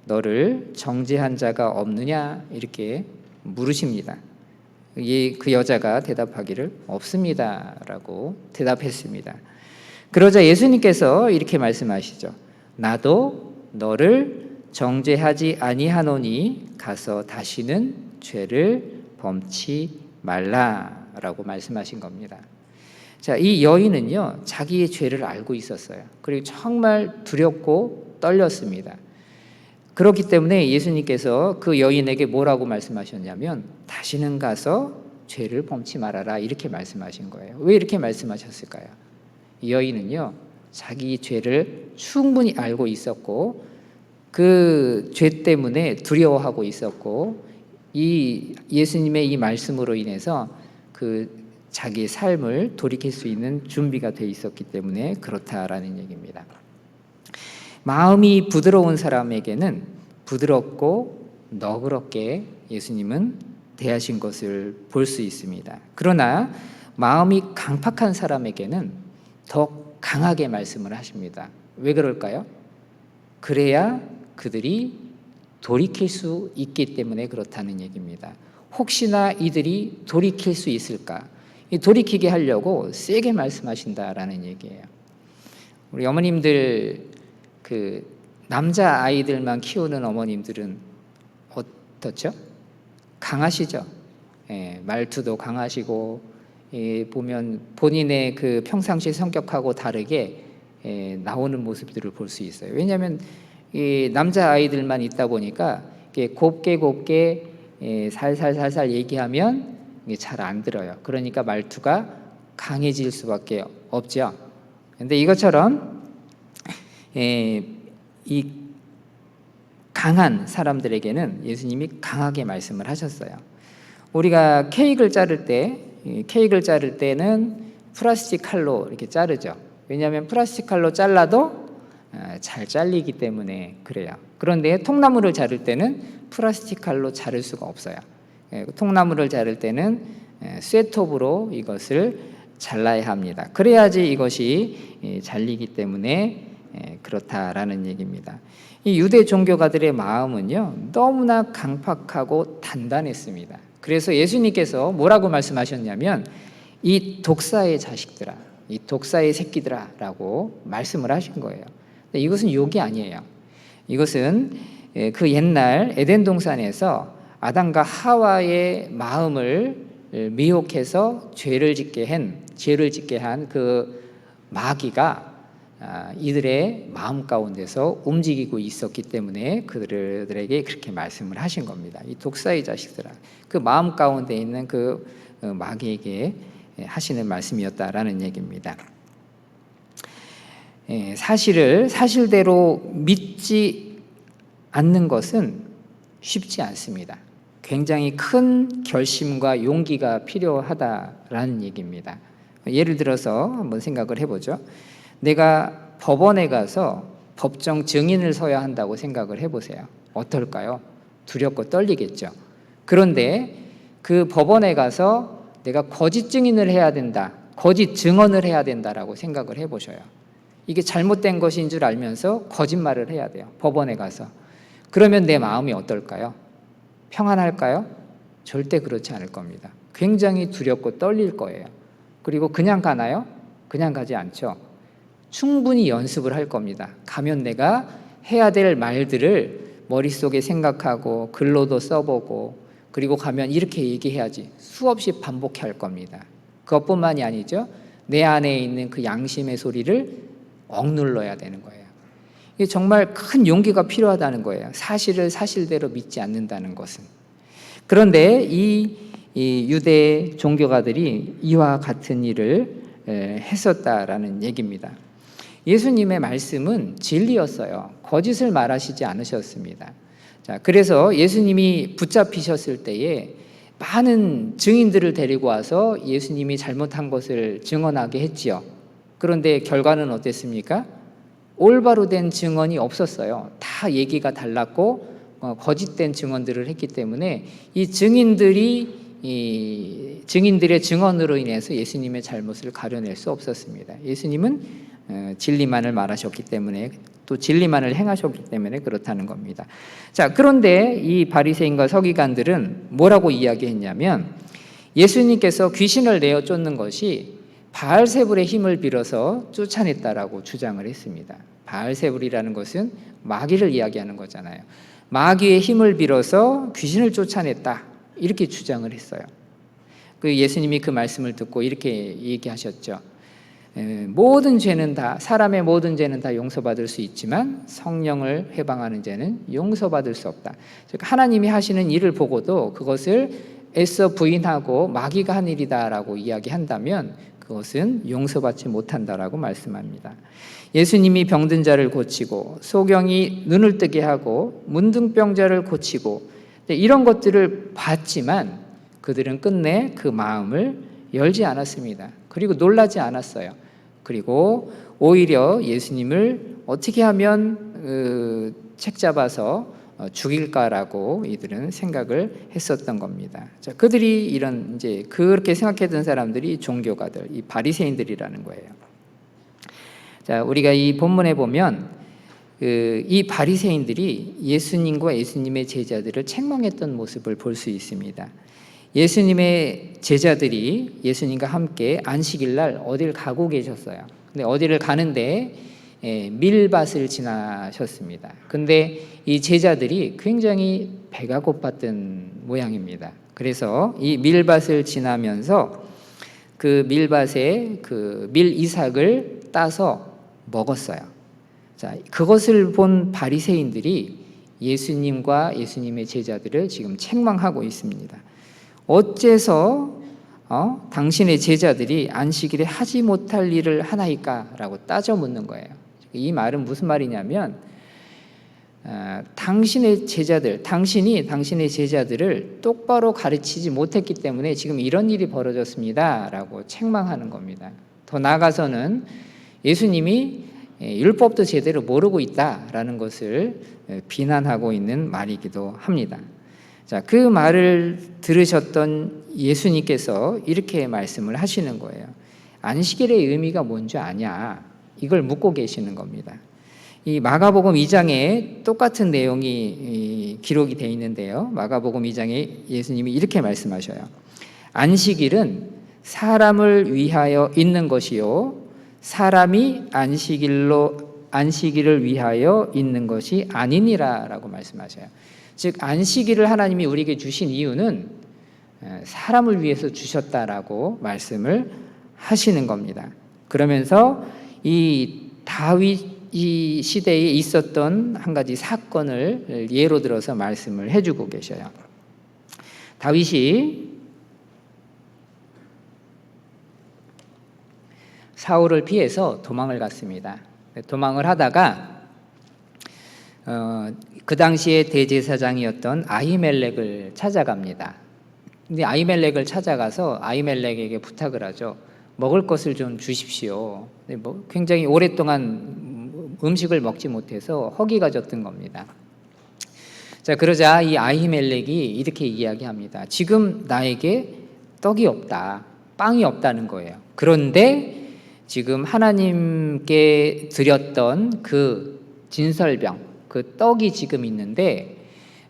너를 정죄한 자가 없느냐? 이렇게 물으십니다. 그 여자가 대답하기를 없습니다 라고 대답했습니다. 그러자 예수님께서 이렇게 말씀하시죠. 나도 너를 정죄하지 아니하노니 가서 다시는 죄를 범치 말라라고 말씀하신 겁니다. 자, 이 여인은요 자기의 죄를 알고 있었어요. 그리고 정말 두렵고 떨렸습니다. 그렇기 때문에 예수님께서 그 여인에게 뭐라고 말씀하셨냐면 다시는 가서 죄를 범치 말아라 이렇게 말씀하신 거예요. 왜 이렇게 말씀하셨을까요? 이 여인은요 자기 죄를 충분히 알고 있었고 그 죄 때문에 두려워하고 있었고 이 예수님의 이 말씀으로 인해서 그 자기의 삶을 돌이킬 수 있는 준비가 돼 있었기 때문에 그렇다라는 얘기입니다. 마음이 부드러운 사람에게는 부드럽고 너그럽게 예수님은 대하신 것을 볼 수 있습니다. 그러나 마음이 강팍한 사람에게는 더 강하게 말씀을 하십니다. 왜 그럴까요? 그래야 그들이 돌이킬 수 있기 때문에 그렇다는 얘기입니다. 혹시나 이들이 돌이킬 수 있을까? 돌이키게 하려고 세게 말씀하신다라는 얘기예요. 우리 어머님들 그 남자 아이들만 키우는 어머님들은 어떻죠? 강하시죠. 말투도 강하시고 보면 본인의 그 평상시 성격하고 다르게 나오는 모습들을 볼 수 있어요. 왜냐하면 이 남자 아이들만 있다 보니까 곱게 살살 얘기하면 잘 안 들어요. 그러니까 말투가 강해질 수밖에 없죠. 그런데 이것처럼 이 강한 사람들에게는 예수님이 강하게 말씀을 하셨어요. 우리가 케이크를 자를 때는 플라스틱 칼로 이렇게 자르죠. 왜냐하면 플라스틱 칼로 잘라도 잘 잘리기 때문에 그래요. 그런데 통나무를 자를 때는 플라스틱 칼로 자를 수가 없어요. 통나무를 자를 때는 쇠톱으로 이것을 잘라야 합니다. 그래야지 이것이 잘리기 때문에 그렇다라는 얘기입니다. 이 유대 종교가들의 마음은요 너무나 강팍하고 단단했습니다. 그래서 예수님께서 뭐라고 말씀하셨냐면 이 독사의 자식들아, 이 독사의 새끼들아 라고 말씀을 하신 거예요. 이것은 욕이 아니에요. 이것은 그 옛날 에덴 동산에서 아담과 하와의 마음을 미혹해서 죄를 짓게 한 그 마귀가 이들의 마음 가운데서 움직이고 있었기 때문에 그들에게 그렇게 말씀을 하신 겁니다. 이 독사의 자식들아, 그 마음 가운데 있는 그 마귀에게 하시는 말씀이었다라는 얘기입니다. 사실을 사실대로 믿지 않는 것은 쉽지 않습니다. 굉장히 큰 결심과 용기가 필요하다라는 얘기입니다. 예를 들어서 한번 생각을 해보죠. 내가 법원에 가서 법정 증인을 서야 한다고 생각을 해보세요. 어떨까요? 두렵고 떨리겠죠. 그런데 그 법원에 가서 내가 거짓 증인을 해야 된다, 거짓 증언을 해야 된다라고 생각을 해보셔요. 이게 잘못된 것인 줄 알면서 거짓말을 해야 돼요. 법원에 가서. 그러면 내 마음이 어떨까요? 평안할까요? 절대 그렇지 않을 겁니다. 굉장히 두렵고 떨릴 거예요. 그리고 그냥 가나요? 그냥 가지 않죠. 충분히 연습을 할 겁니다. 가면 내가 해야 될 말들을 머릿속에 생각하고 글로도 써보고, 그리고 가면 이렇게 얘기해야지 수없이 반복할 겁니다. 그것뿐만이 아니죠. 내 안에 있는 그 양심의 소리를 억눌러야 되는 거예요. 이게 정말 큰 용기가 필요하다는 거예요. 사실을 사실대로 믿지 않는다는 것은. 그런데 이 유대 종교가들이 이와 같은 일을 했었다라는 얘기입니다. 예수님의 말씀은 진리였어요. 거짓을 말하시지 않으셨습니다. 자, 그래서 예수님이 붙잡히셨을 때에 많은 증인들을 데리고 와서 예수님이 잘못한 것을 증언하게 했지요. 그런데 결과는 어땠습니까? 올바로 된 증언이 없었어요. 다 얘기가 달랐고 거짓된 증언들을 했기 때문에 이 증인들의 증언으로 인해서 예수님의 잘못을 가려낼 수 없었습니다. 예수님은 진리만을 말하셨기 때문에, 또 진리만을 행하셨기 때문에 그렇다는 겁니다. 자, 그런데 이 바리새인과 서기관들은 뭐라고 이야기했냐면, 예수님께서 귀신을 내어 쫓는 것이 바알세불의 힘을 빌어서 쫓아냈다라고 주장을 했습니다. 바알세불이라는 것은 마귀를 이야기하는 거잖아요. 마귀의 힘을 빌어서 귀신을 쫓아냈다, 이렇게 주장을 했어요. 그 예수님이 그 말씀을 듣고 이렇게 얘기하셨죠. 모든 죄는 다, 사람의 모든 죄는 다 용서받을 수 있지만 성령을 회방하는 죄는 용서받을 수 없다. 즉 하나님이 하시는 일을 보고도 그것을 애써 부인하고 마귀가 한 일이다라고 이야기한다면 그것은 용서받지 못한다라고 말씀합니다. 예수님이 병든 자를 고치고 소경이 눈을 뜨게 하고 문둥병자를 고치고 이런 것들을 봤지만 그들은 끝내 그 마음을 열지 않았습니다. 그리고 놀라지 않았어요. 그리고 오히려 예수님을 어떻게 하면 책 잡아서 죽일까라고 이들은 생각을 했었던 겁니다. 자, 그들이 이제 그렇게 생각했던 사람들이 종교가들, 이 바리새인들이라는 거예요. 자, 우리가 이 본문에 보면 이 바리새인들이 예수님과 예수님의 제자들을 책망했던 모습을 볼 수 있습니다. 예수님의 제자들이 예수님과 함께 안식일 날 어딜 가고 계셨어요. 근데 어디를 가는데 밀밭을 지나셨습니다. 근데 이 제자들이 굉장히 배가 고팠던 모양입니다. 그래서 이 밀밭을 지나면서 그 밀밭에 그 밀이삭을 따서 먹었어요. 자, 그것을 본 바리새인들이 예수님과 예수님의 제자들을 지금 책망하고 있습니다. 어째서 당신의 제자들이 안식일에 하지 못할 일을 하나이까? 라고 따져 묻는 거예요. 이 말은 무슨 말이냐면 당신이 당신의 제자들을 똑바로 가르치지 못했기 때문에 지금 이런 일이 벌어졌습니다 라고 책망하는 겁니다. 더 나아가서는 예수님이 율법도 제대로 모르고 있다라는 것을 비난하고 있는 말이기도 합니다. 자, 그 말을 들으셨던 예수님께서 이렇게 말씀을 하시는 거예요. 안식일의 의미가 뭔지 아냐? 이걸 묻고 계시는 겁니다. 이 마가복음 2장에 똑같은 내용이 기록이 되어 있는데요. 마가복음 2장에 예수님이 이렇게 말씀하셔요. 안식일은 사람을 위하여 있는 것이요, 사람이 안식일을 위하여 있는 것이 아니니라라고 말씀하셔요. 즉 안식일을 하나님이 우리에게 주신 이유는 사람을 위해서 주셨다라고 말씀을 하시는 겁니다. 그러면서 이 다윗 이 시대에 있었던 한 가지 사건을 예로 들어서 말씀을 해주고 계셔요. 다윗이 사울을 피해서 도망을 갔습니다. 도망을 하다가 그 당시에 대제사장이었던 아히멜렉을 찾아갑니다. 근데 아히멜렉을 찾아가서 아히멜렉에게 부탁을 하죠. 먹을 것을 좀 주십시오. 굉장히 오랫동안 음식을 먹지 못해서 허기가 졌던 겁니다. 자, 그러자 이 아히멜렉이 이렇게 이야기합니다. 지금 나에게 떡이 없다, 빵이 없다는 거예요. 그런데 지금 하나님께 드렸던 그 진설병, 그 떡이 지금 있는데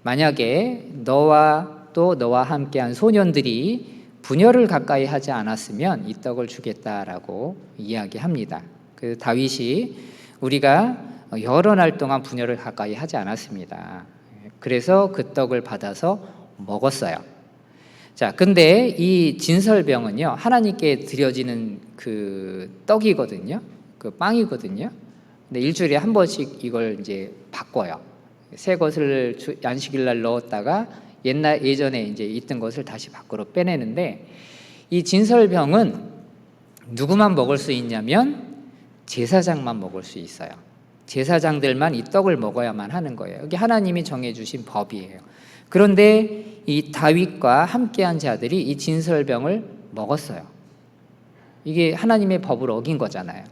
만약에 너와 또 너와 함께한 소년들이 분열을 가까이 하지 않았으면 이 떡을 주겠다라고 이야기합니다. 그 다윗이 우리가 여러 날 동안 분열을 가까이 하지 않았습니다. 그래서 그 떡을 받아서 먹었어요. 자, 근데 이 진설병은요, 하나님께 드려지는 그 떡이거든요. 그 빵이거든요. 근데 일주일에 한 번씩 이걸 이제 바꿔요. 새 것을 안식일 날 넣었다가 예전에 이제 있던 것을 다시 밖으로 빼내는데, 이 진설병은 누구만 먹을 수 있냐면 제사장만 먹을 수 있어요. 제사장들만 이 떡을 먹어야만 하는 거예요. 이게 하나님이 정해주신 법이에요. 그런데 이 다윗과 함께한 자들이 이 진설병을 먹었어요. 이게 하나님의 법을 어긴 거잖아요.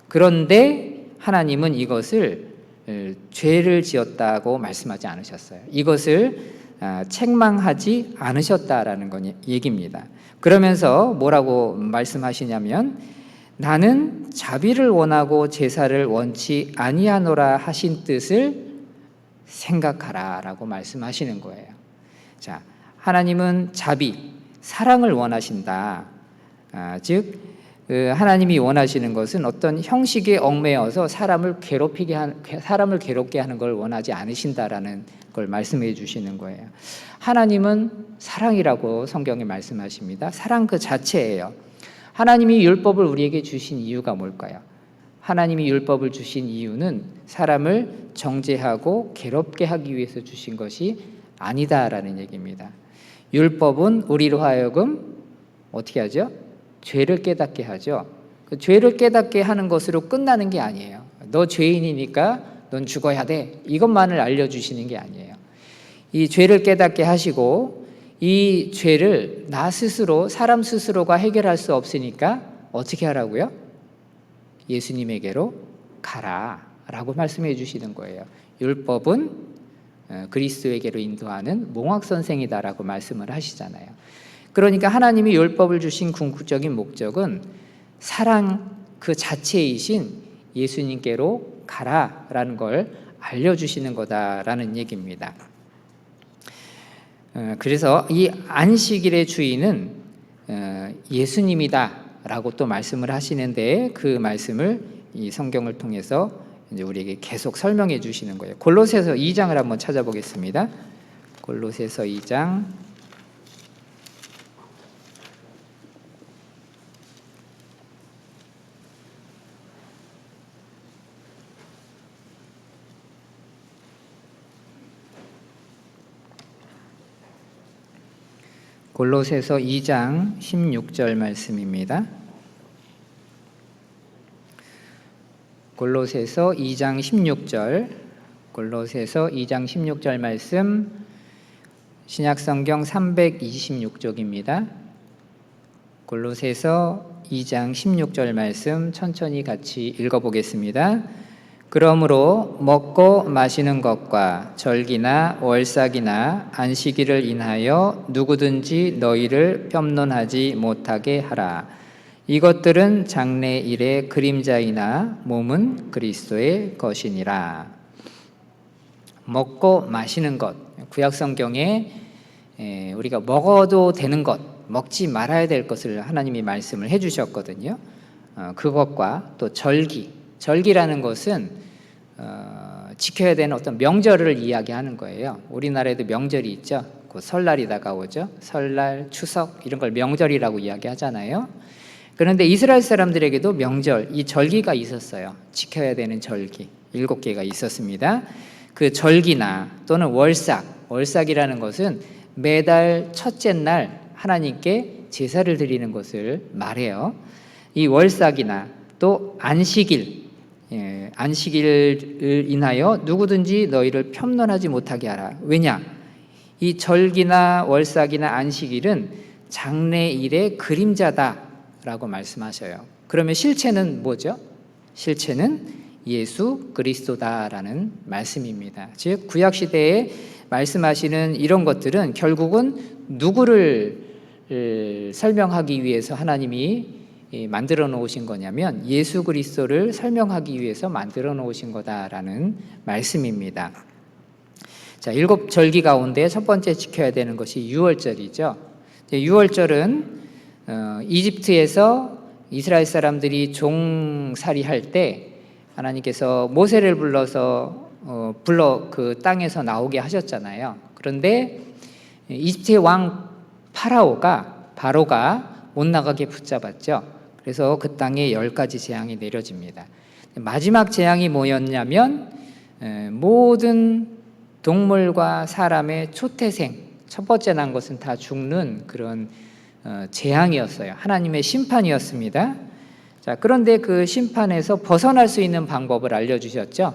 그런데 하나님은 이것을 죄를 지었다고 말씀하지 않으셨어요. 이것을 책망하지 않으셨다라는 얘기입니다. 그러면서 뭐라고 말씀하시냐면 나는 자비를 원하고 제사를 원치 아니하노라 하신 뜻을 생각하라 라고 말씀하시는 거예요. 자, 하나님은 자비, 사랑을 원하신다. 즉 하나님이 원하시는 것은 어떤 형식에 얽매여서 사람을 괴롭게 하는 걸 원하지 않으신다라는 걸 말씀해 주시는 거예요. 하나님은 사랑이라고 성경에 말씀하십니다. 사랑 그 자체예요. 하나님이 율법을 우리에게 주신 이유가 뭘까요? 하나님이 율법을 주신 이유는 사람을 정죄하고 괴롭게 하기 위해서 주신 것이 아니다라는 얘기입니다. 율법은 우리로 하여금 어떻게 하죠? 죄를 깨닫게 하죠. 그 죄를 깨닫게 하는 것으로 끝나는 게 아니에요. 너 죄인이니까 넌 죽어야 돼. 이것만을 알려주시는 게 아니에요. 이 죄를 깨닫게 하시고 이 죄를 나 스스로, 사람 스스로가 해결할 수 없으니까 어떻게 하라고요? 예수님에게로 가라 라고 말씀해 주시는 거예요. 율법은 그리스도에게로 인도하는 몽학선생이다라고 말씀을 하시잖아요. 그러니까 하나님이 율법을 주신 궁극적인 목적은 사랑 그 자체이신 예수님께로 가라라는 걸 알려주시는 거다라는 얘기입니다. 그래서 이 안식일의 주인은 예수님이다라고 또 말씀을 하시는데 그 말씀을 이 성경을 통해서 이제 우리에게 계속 설명해 주시는 거예요. 골로새서 2장을 한번 찾아보겠습니다. 골로새서 2장 골로새서 2장 16절 말씀입니다. 골로새서 2장 16절 말씀 신약성경 326쪽입니다. 골로새서 2장 16절 말씀 천천히 같이 읽어보겠습니다. 그러므로 먹고 마시는 것과 절기나 월삭이나 안식일을 인하여 누구든지 너희를 폄론하지 못하게 하라. 이것들은 장래일의 그림자이나 몸은 그리스도의 것이니라. 먹고 마시는 것, 구약성경에 우리가 먹어도 되는 것, 먹지 말아야 될 것을 하나님이 말씀을 해주셨거든요. 그것과 또 절기라는 것은 지켜야 되는 어떤 명절을 이야기하는 거예요. 우리나라에도 명절이 있죠. 곧 설날이 다가오죠. 설날, 추석 이런 걸 명절이라고 이야기하잖아요. 그런데 이스라엘 사람들에게도 명절, 이 절기가 있었어요. 지켜야 되는 절기 7개가 있었습니다. 그 절기나 또는 월삭이라는 것은 매달 첫째 날 하나님께 제사를 드리는 것을 말해요. 이 월삭이나 또 안식일, 안식일을 인하여 누구든지 너희를 편론하지 못하게 하라. 왜냐? 이 절기나 월삭이나 안식일은 장래일의 그림자다라고 말씀하셔요. 그러면 실체는 뭐죠? 실체는 예수 그리스도다라는 말씀입니다. 즉 구약 시대에 말씀하시는 이런 것들은 결국은 누구를 설명하기 위해서 하나님이 만들어 놓으신 거냐면 예수 그리스도를 설명하기 위해서 만들어 놓으신 거다라는 말씀입니다. 자, 7절기 가운데 첫 번째 지켜야 되는 것이 유월절이죠. 유월절은 이집트에서 이스라엘 사람들이 종살이할 때 하나님께서 모세를 불러 그 땅에서 나오게 하셨잖아요. 그런데 이집트의 왕 바로가 못 나가게 붙잡았죠. 그래서 그 땅에 10가지 재앙이 내려집니다. 마지막 재앙이 뭐였냐면 모든 동물과 사람의 초태생, 첫 번째 난 것은 다 죽는 그런 재앙이었어요. 하나님의 심판이었습니다. 자, 그런데 그 심판에서 벗어날 수 있는 방법을 알려주셨죠.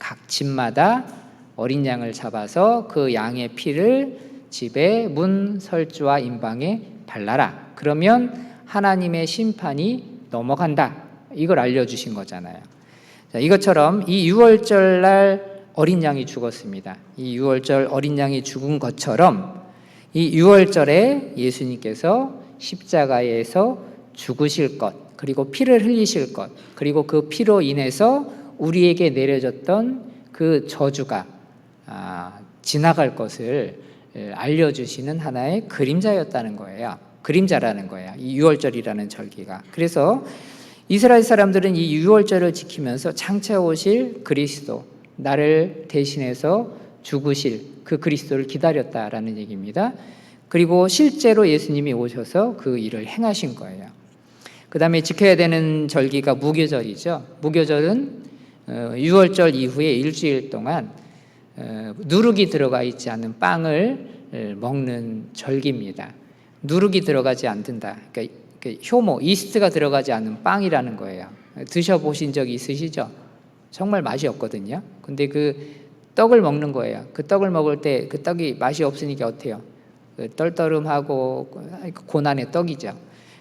각 집마다 어린 양을 잡아서 그 양의 피를 집의 문, 설주와 임방에 발라라. 그러면 하나님의 심판이 넘어간다. 이걸 알려주신 거잖아요. 자, 이것처럼 이 유월절 날 어린 양이 죽었습니다. 이 유월절 어린 양이 죽은 것처럼 이 유월절에 예수님께서 십자가에서 죽으실 것, 그리고 피를 흘리실 것, 그리고 그 피로 인해서 우리에게 내려졌던 그 저주가 지나갈 것을 알려주시는 하나의 그림자였다는 거예요. 그림자라는 거예요. 이 유월절이라는 절기가. 그래서 이스라엘 사람들은 이 유월절을 지키면서 장차 오실 그리스도, 나를 대신해서 죽으실 그 그리스도를 기다렸다라는 얘기입니다. 그리고 실제로 예수님이 오셔서 그 일을 행하신 거예요. 그 다음에 지켜야 되는 절기가 무교절이죠. 무교절은 유월절 이후에 일주일 동안 누룩이 들어가 있지 않은 빵을 먹는 절기입니다. 누룩이 들어가지 않는다. 그러니까 효모, 이스트가 들어가지 않은 빵이라는 거예요. 드셔보신 적 있으시죠? 정말 맛이 없거든요. 근데 그 떡을 먹는 거예요. 그 떡을 먹을 때 그 떡이 맛이 없으니까 어때요? 떨떠름하고 고난의 떡이죠.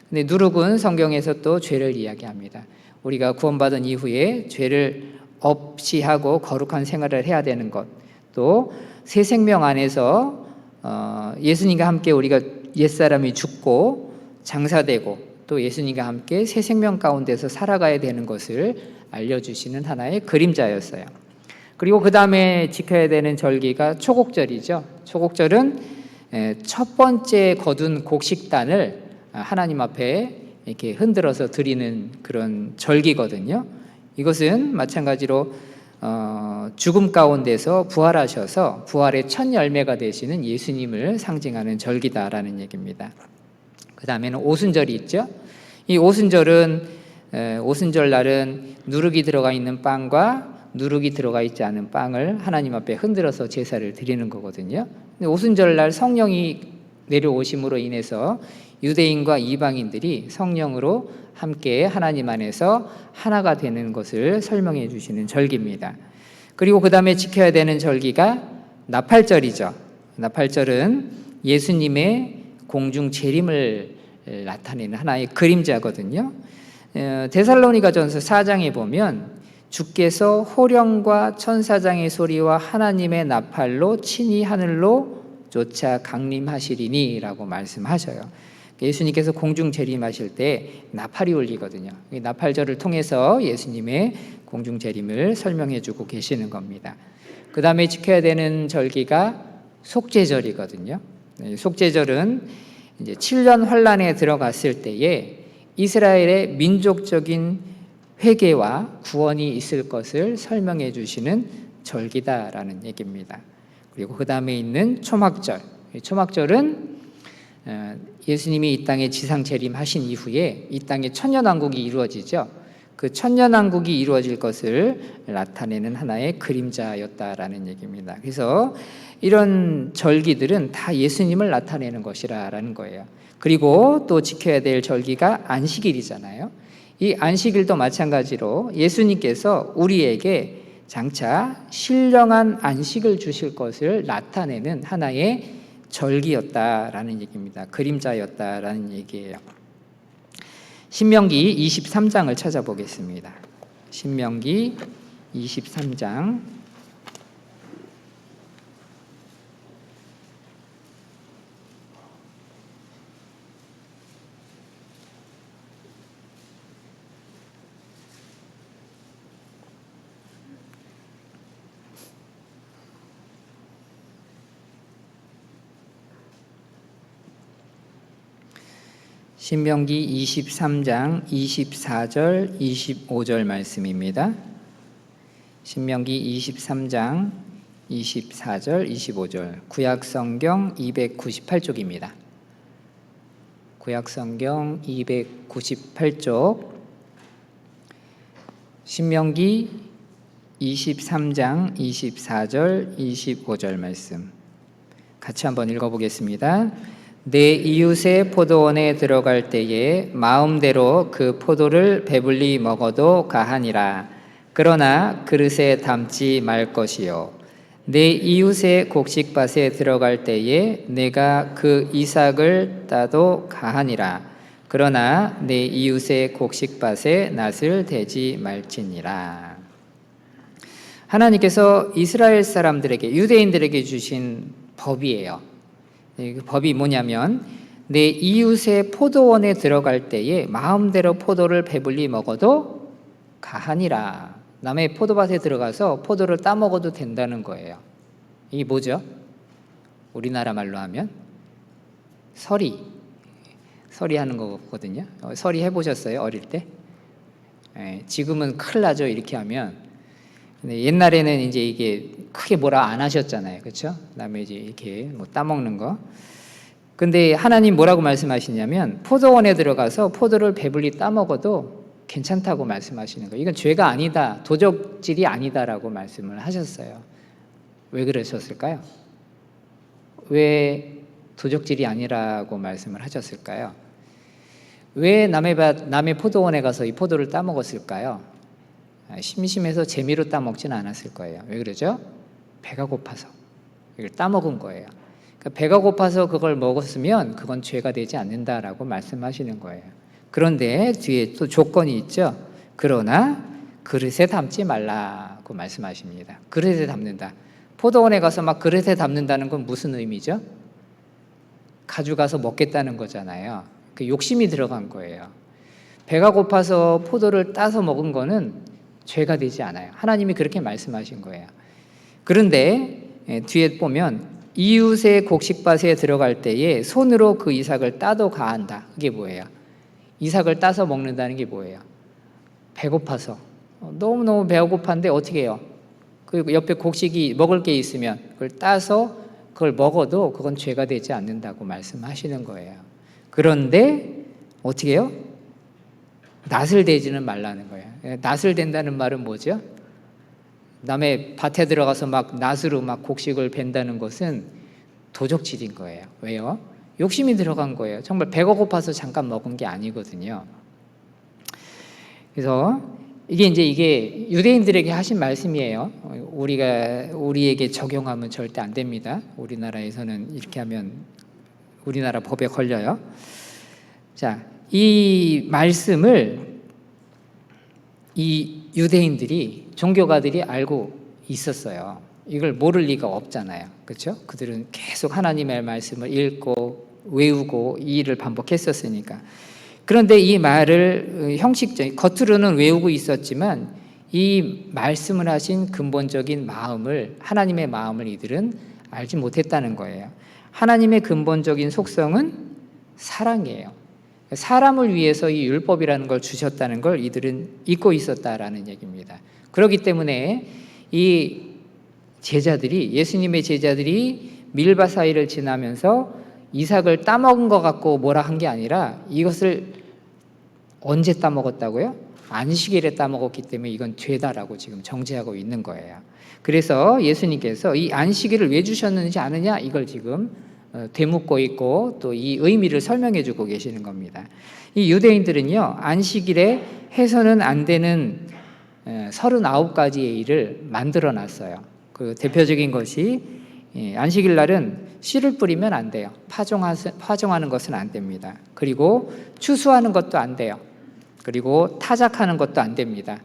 근데 누룩은 성경에서 또 죄를 이야기합니다. 우리가 구원받은 이후에 죄를 없이 하고 거룩한 생활을 해야 되는 것, 또 새 생명 안에서 예수님과 함께 우리가 옛사람이 죽고 장사되고 또 예수님과 함께 새 생명 가운데서 살아가야 되는 것을 알려주시는 하나의 그림자였어요. 그리고 그 다음에 지켜야 되는 절기가 초곡절이죠. 초곡절은 첫 번째 거둔 곡식단을 하나님 앞에 이렇게 흔들어서 드리는 그런 절기거든요. 이것은 마찬가지로 죽음 가운데서 부활하셔서 부활의 첫 열매가 되시는 예수님을 상징하는 절기다라는 얘기입니다. 그 다음에는 오순절이 있죠. 이 오순절 날은 누룩이 들어가 있는 빵과 누룩이 들어가 있지 않은 빵을 하나님 앞에 흔들어서 제사를 드리는 거거든요. 근데 오순절 날 성령이 내려오심으로 인해서 유대인과 이방인들이 성령으로 함께 하나님 안에서 하나가 되는 것을 설명해 주시는 절기입니다. 그리고 그 다음에 지켜야 되는 절기가 나팔절이죠. 나팔절은 예수님의 공중 재림을 나타내는 하나의 그림자거든요. 데살로니가전서 4장에 보면 주께서 호령과 천사장의 소리와 하나님의 나팔로 친히 하늘로 쫓아 강림하시리니 라고 말씀하셔요. 예수님께서 공중 재림하실 때 나팔이 울리거든요. 나팔절을 통해서 예수님의 공중 재림을 설명해 주고 계시는 겁니다. 그 다음에 지켜야 되는 절기가 속죄절이거든요. 속죄절은 이제 7년 환란에 들어갔을 때에 이스라엘의 민족적인 회개와 구원이 있을 것을 설명해 주시는 절기다라는 얘기입니다. 그리고 그 다음에 있는 초막절. 초막절은 예수님이 이 땅에 지상 재림하신 이후에 이 땅에 천년왕국이 이루어지죠. 그 천년왕국이 이루어질 것을 나타내는 하나의 그림자였다라는 얘기입니다. 그래서 이런 절기들은 다 예수님을 나타내는 것이라는 거예요. 그리고 또 지켜야 될 절기가 안식일이잖아요. 이 안식일도 마찬가지로 예수님께서 우리에게 장차 신령한 안식을 주실 것을 나타내는 하나의 절기였다라는 얘기입니다. 그림자였다라는 얘기예요. 신명기 23장을 찾아보겠습니다. 신명기 23장 신명기 23장 24절 25절 말씀입니다. 신명기 23장 24절 25절 구약성경 298쪽입니다. 구약성경 298쪽 신명기 23장 24절 25절 말씀 같이 한번 읽어보겠습니다. 내 이웃의 포도원에 들어갈 때에 마음대로 그 포도를 배불리 먹어도 가하니라. 그러나 그릇에 담지 말 것이요. 내 이웃의 곡식밭에 들어갈 때에 내가 그 이삭을 따도 가하니라. 그러나 내 이웃의 곡식밭에 낫을 대지 말지니라. 하나님께서 이스라엘 사람들에게, 유대인들에게 주신 법이에요. 그 법이 뭐냐면 내 이웃의 포도원에 들어갈 때에 마음대로 포도를 배불리 먹어도 가하니라. 남의 포도밭에 들어가서 포도를 따먹어도 된다는 거예요. 이게 뭐죠? 우리나라 말로 하면 서리 하는 거거든요. 서리 해보셨어요? 어릴 때? 지금은 큰일 나죠. 이렇게 하면. 근데 옛날에는 이제 이게 크게 뭐라 안 하셨잖아요. 그렇죠? 그다음에 이제 이렇게 뭐 따먹는 거. 근데 하나님 뭐라고 말씀하시냐면 포도원에 들어가서 포도를 배불리 따먹어도 괜찮다고 말씀하시는 거예요. 이건 죄가 아니다, 도적질이 아니다라고 말씀을 하셨어요. 왜 그러셨을까요? 왜 도적질이 아니라고 말씀을 하셨을까요? 왜 남의 포도원에 가서 이 포도를 따먹었을까요? 심심해서 재미로 따먹지는 않았을 거예요. 왜 그러죠? 배가 고파서 이걸 따먹은 거예요. 그러니까 배가 고파서 그걸 먹었으면 그건 죄가 되지 않는다라고 말씀하시는 거예요. 그런데 뒤에 또 조건이 있죠. 그러나 그릇에 담지 말라고 말씀하십니다. 그릇에 담는다. 포도원에 가서 막 그릇에 담는다는 건 무슨 의미죠? 가져가서 먹겠다는 거잖아요. 그 욕심이 들어간 거예요. 배가 고파서 포도를 따서 먹은 거는 죄가 되지 않아요. 하나님이 그렇게 말씀하신 거예요. 그런데 뒤에 보면 이웃의 곡식밭에 들어갈 때에 손으로 그 이삭을 따도 가한다. 그게 뭐예요? 이삭을 따서 먹는다는 게 뭐예요? 배고파서 너무너무 배가 고팠는데 어떻게 해요? 그 옆에 곡식이 먹을 게 있으면 그걸 따서 그걸 먹어도 그건 죄가 되지 않는다고 말씀하시는 거예요. 그런데 어떻게 해요? 낫을 대지는 말라는 거예요. 낫을 댄다는 말은 뭐죠? 남의 밭에 들어가서 막 낫으로 막 곡식을 벤다는 것은 도적질인 거예요. 왜요? 욕심이 들어간 거예요. 정말 배가 고파서 잠깐 먹은 게 아니거든요. 그래서 이게 유대인들에게 하신 말씀이에요. 우리에게 적용하면 절대 안 됩니다. 우리나라에서는 이렇게 하면 우리나라 법에 걸려요. 자, 이 말씀을 이 유대인들이, 종교가들이 알고 있었어요. 이걸 모를 리가 없잖아요. 그렇죠? 그들은 계속 하나님의 말씀을 읽고 외우고 이 일을 반복했었으니까. 그런데 이 말을 형식적인, 겉으로는 외우고 있었지만 이 말씀을 하신 근본적인 마음을, 하나님의 마음을 이들은 알지 못했다는 거예요. 하나님의 근본적인 속성은 사랑이에요. 사람을 위해서 이 율법이라는 걸 주셨다는 걸 이들은 잊고 있었다라는 얘기입니다. 그렇기 때문에 이 제자들이, 예수님의 제자들이 밀바 사이를 지나면서 이삭을 따먹은 것 같고 뭐라 한 게 아니라 이것을 언제 따먹었다고요? 안식일에 따먹었기 때문에 이건 죄다라고 지금 정죄하고 있는 거예요. 그래서 예수님께서 이 안식일을 왜 주셨는지 아느냐? 이걸 지금 되묻고 있고 또 이 의미를 설명해 주고 계시는 겁니다. 이 유대인들은요, 안식일에 해서는 안 되는 39가지의 일을 만들어 놨어요. 그 대표적인 것이 안식일 날은 씨를 뿌리면 안 돼요. 파종하는 것은 안 됩니다. 그리고 추수하는 것도 안 돼요. 그리고 타작하는 것도 안 됩니다.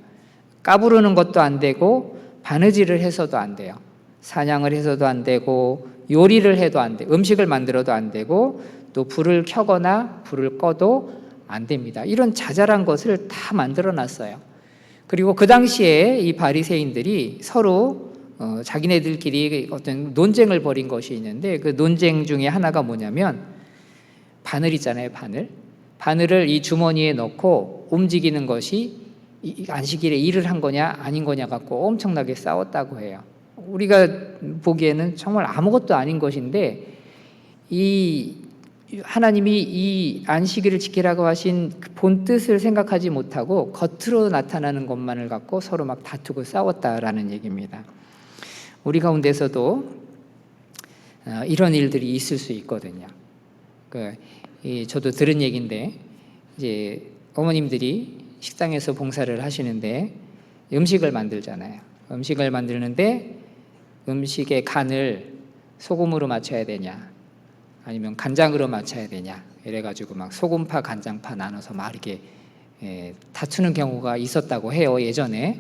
까부르는 것도 안 되고 바느질을 해서도 안 돼요. 사냥을 해서도 안 되고 요리를 해도 안 돼. 음식을 만들어도 안 되고 또 불을 켜거나 불을 꺼도 안 됩니다. 이런 자잘한 것을 다 만들어 놨어요. 그리고 그 당시에 이 바리새인들이 서로 자기네들끼리 어떤 논쟁을 벌인 것이 있는데, 그 논쟁 중에 하나가 뭐냐면 바늘 있잖아요. 바늘을 이 주머니에 넣고 움직이는 것이 이 안식일에 일을 한 거냐 아닌 거냐 갖고 엄청나게 싸웠다고 해요. 우리가 보기에는 정말 아무것도 아닌 것인데, 이 하나님이 이 안식일을 지키라고 하신 본 뜻을 생각하지 못하고 겉으로 나타나는 것만을 갖고 서로 막 다투고 싸웠다라는 얘기입니다. 우리 가운데서도 이런 일들이 있을 수 있거든요. 저도 들은 얘기인데, 이제 어머님들이 식당에서 봉사를 하시는데 음식을 만들잖아요. 음식을 만드는데 음식의 간을 소금으로 맞춰야 되냐 아니면 간장으로 맞춰야 되냐 이래가지고 막 소금파 간장파 나눠서 막 이렇게 다투는 경우가 있었다고 해요, 예전에.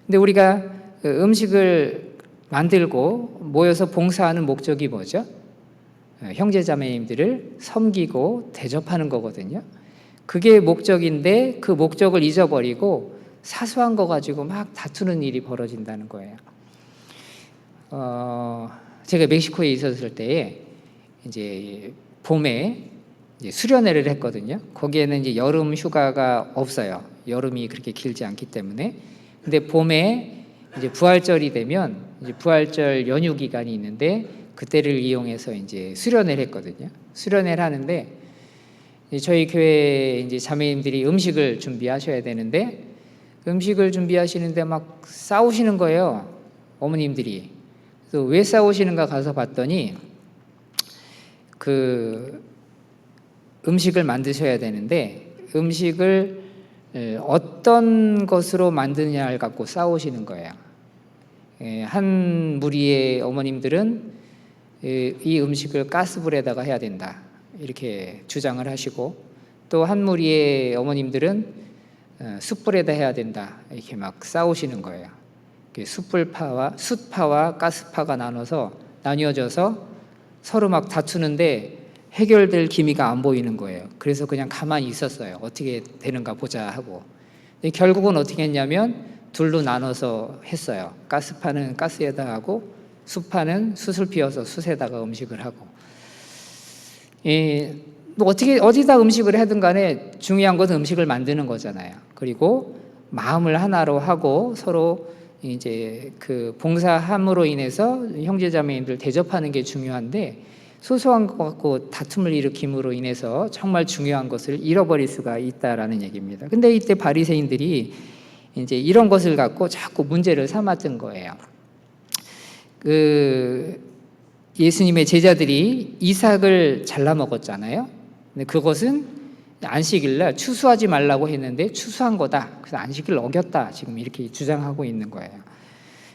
근데 우리가 음식을 만들고 모여서 봉사하는 목적이 뭐죠? 형제자매님들을 섬기고 대접하는 거거든요. 그게 목적인데 그 목적을 잊어버리고 사소한 거 가지고 막 다투는 일이 벌어진다는 거예요. 제가 멕시코에 있었을 때에 이제 봄에 이제 수련회를 했거든요. 거기에는 이제 여름 휴가가 없어요. 여름이 그렇게 길지 않기 때문에. 근데 봄에 이제 부활절이 되면 이제 부활절 연휴 기간이 있는데 그때를 이용해서 이제 수련회를 했거든요. 수련회를 하는데 저희 교회 이제 자매님들이 음식을 준비하셔야 되는데 음식을 준비하시는데 막 싸우시는 거예요, 어머님들이. 그래서 왜 싸우시는가 가서 봤더니 그 음식을 만드셔야 되는데 음식을 어떤 것으로 만드냐를 갖고 싸우시는 거예요. 한 무리의 어머님들은 이 음식을 가스불에다가 해야 된다 이렇게 주장을 하시고, 또 한 무리의 어머님들은 숯불에다 해야 된다 이렇게 막 싸우시는 거예요. 숯파와 가스파가 나뉘어져서 서로 막 다투는데 해결될 기미가 안 보이는 거예요. 그래서 그냥 가만히 있었어요. 어떻게 되는가 보자 하고. 근데 결국은 어떻게 했냐면 둘로 나눠서 했어요. 가스파는 가스에다 하고 숯파는 숯을 피워서 숯에다가 음식을 하고. 뭐 어디다 음식을 하든 간에 중요한 것은 음식을 만드는 거잖아요. 그리고 마음을 하나로 하고 서로 이제 그 봉사함으로 인해서 형제자매님들 대접하는 게 중요한데, 소소한 것 갖고 다툼을 일으킴으로 인해서 정말 중요한 것을 잃어버릴 수가 있다라는 얘기입니다. 근데 이때 바리새인들이 이제 이런 것을 갖고 자꾸 문제를 삼았던 거예요. 예수님의 제자들이 이삭을 잘라 먹었잖아요. 근데 그것은 안식일날 추수하지 말라고 했는데 추수한 거다. 그래서 안식일을 어겼다. 지금 이렇게 주장하고 있는 거예요.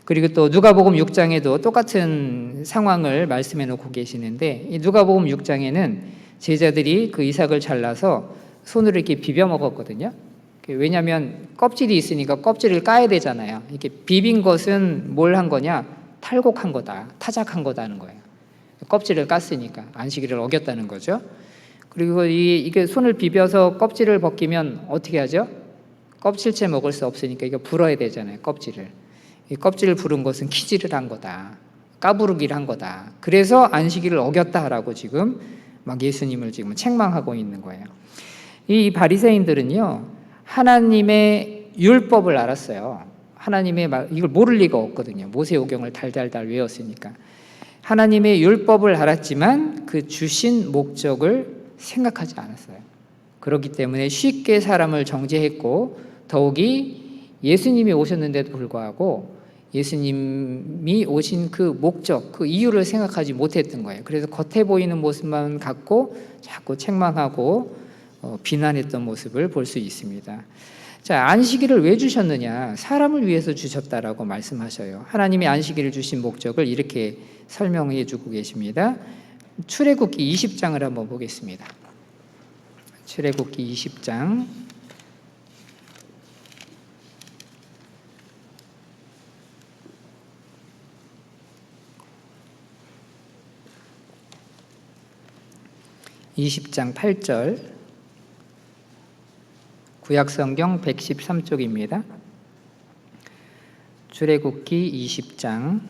그리고 또 누가복음 6장에도 똑같은 상황을 말씀해 놓고 계시는데, 이 누가복음 6장에는 제자들이 그 이삭을 잘라서 손으로 이렇게 비벼 먹었거든요. 왜냐하면 껍질이 있으니까 껍질을 까야 되잖아요. 이렇게 비빈 것은 뭘 한 거냐? 탈곡한 거다, 타작한 거다는 거예요. 껍질을 깠으니까 안식일을 어겼다는 거죠. 그리고 이게 손을 비벼서 껍질을 벗기면 어떻게 하죠? 껍질째 먹을 수 없으니까 이거 불어야 되잖아요, 껍질을. 이 껍질을 부른 것은 키질을 한 거다, 까부르기를 한 거다. 그래서 안식일을 어겼다라고 지금 막 예수님을 지금 책망하고 있는 거예요. 이 바리새인들은요, 하나님의 율법을 알았어요. 하나님의 말, 이걸 모를 리가 없거든요. 모세오경을 달달달 외웠으니까. 하나님의 율법을 알았지만 그 주신 목적을 생각하지 않았어요. 그렇기 때문에 쉽게 사람을 정죄했고, 더욱이 예수님이 오셨는데도 불구하고 예수님이 오신 그 목적, 그 이유를 생각하지 못했던 거예요. 그래서 겉에 보이는 모습만 갖고 자꾸 책망하고 비난했던 모습을 볼 수 있습니다. 자, 안식일을 왜 주셨느냐? 사람을 위해서 주셨다라고 말씀하셔요. 하나님이 안식일을 주신 목적을 이렇게 설명해 주고 계십니다. 출애굽기 20장을 한번 보겠습니다. 출애굽기 20장 20장 8절, 구약성경 113쪽입니다. 출애굽기 20장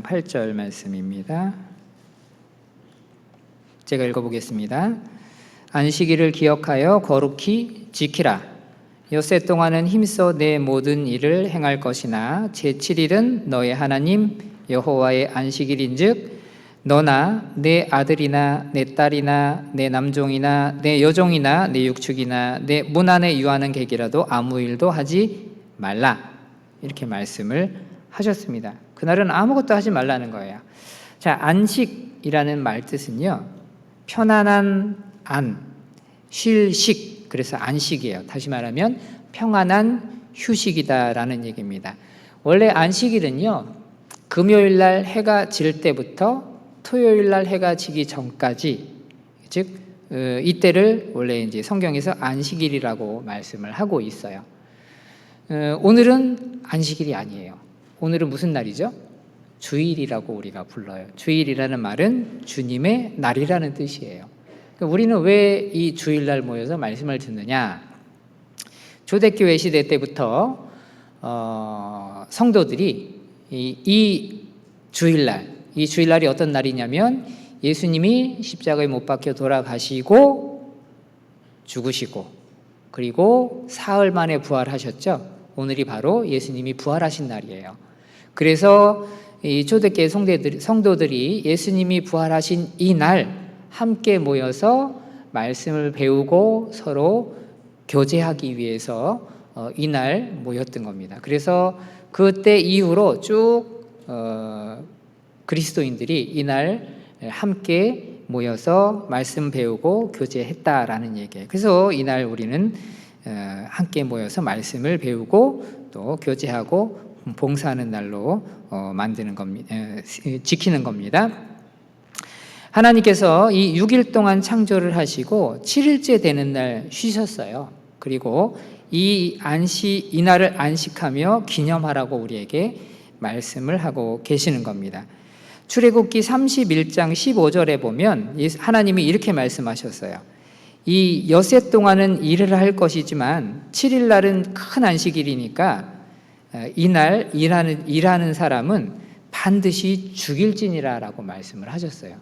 8절 말씀입니다. 제가 읽어보겠습니다. 안식일을 기억하여 거룩히 지키라. 엿새 동안은 힘써 내 모든 일을 행할 것이나 제7일은 너의 하나님 여호와의 안식일인즉 너나 내 아들이나 내 딸이나 내 남종이나 내 여종이나 내 육축이나 내 문 안에 유하는 객이라도 아무 일도 하지 말라. 이렇게 말씀을 하셨습니다. 그날은 아무것도 하지 말라는 거예요. 자, 안식이라는 말 뜻은요, 편안한 안, 쉴 식, 그래서 안식이에요. 다시 말하면 평안한 휴식이다라는 얘기입니다. 원래 안식일은요, 금요일 날 해가 질 때부터 토요일 날 해가 지기 전까지, 즉 이때를 원래 이제 성경에서 안식일이라고 말씀을 하고 있어요. 오늘은 안식일이 아니에요. 오늘은 무슨 날이죠? 주일이라고 우리가 불러요. 주일이라는 말은 주님의 날이라는 뜻이에요. 우리는 왜 이 주일날 모여서 말씀을 듣느냐? 초대교회 시대 때부터 성도들이 이 주일날이 어떤 날이냐면 예수님이 십자가에 못 박혀 돌아가시고 죽으시고 그리고 사흘 만에 부활하셨죠. 오늘이 바로 예수님이 부활하신 날이에요. 그래서 이 초대교회 성도들이 예수님이 부활하신 이 날 함께 모여서 말씀을 배우고 서로 교제하기 위해서 이날 모였던 겁니다. 그래서 그때 이후로 쭉 그리스도인들이 이날 함께 모여서 말씀 배우고 교제했다라는 얘기예요. 그래서 이날 우리는 함께 모여서 말씀을 배우고 또 교제하고 봉사하는 날로 만드는 겁니다. 지키는 겁니다. 하나님께서 이 6일 동안 창조를 하시고 7일째 되는 날 쉬셨어요. 그리고 이 날을 안식하며 기념하라고 우리에게 말씀을 하고 계시는 겁니다. 출애굽기 31장 15절에 보면 하나님이 이렇게 말씀하셨어요. 이 엿새 동안은 일을 할 것이지만 7일 날은 큰 안식일이니까 이날 일하는 사람은 반드시 죽일지니라라고 말씀을 하셨어요.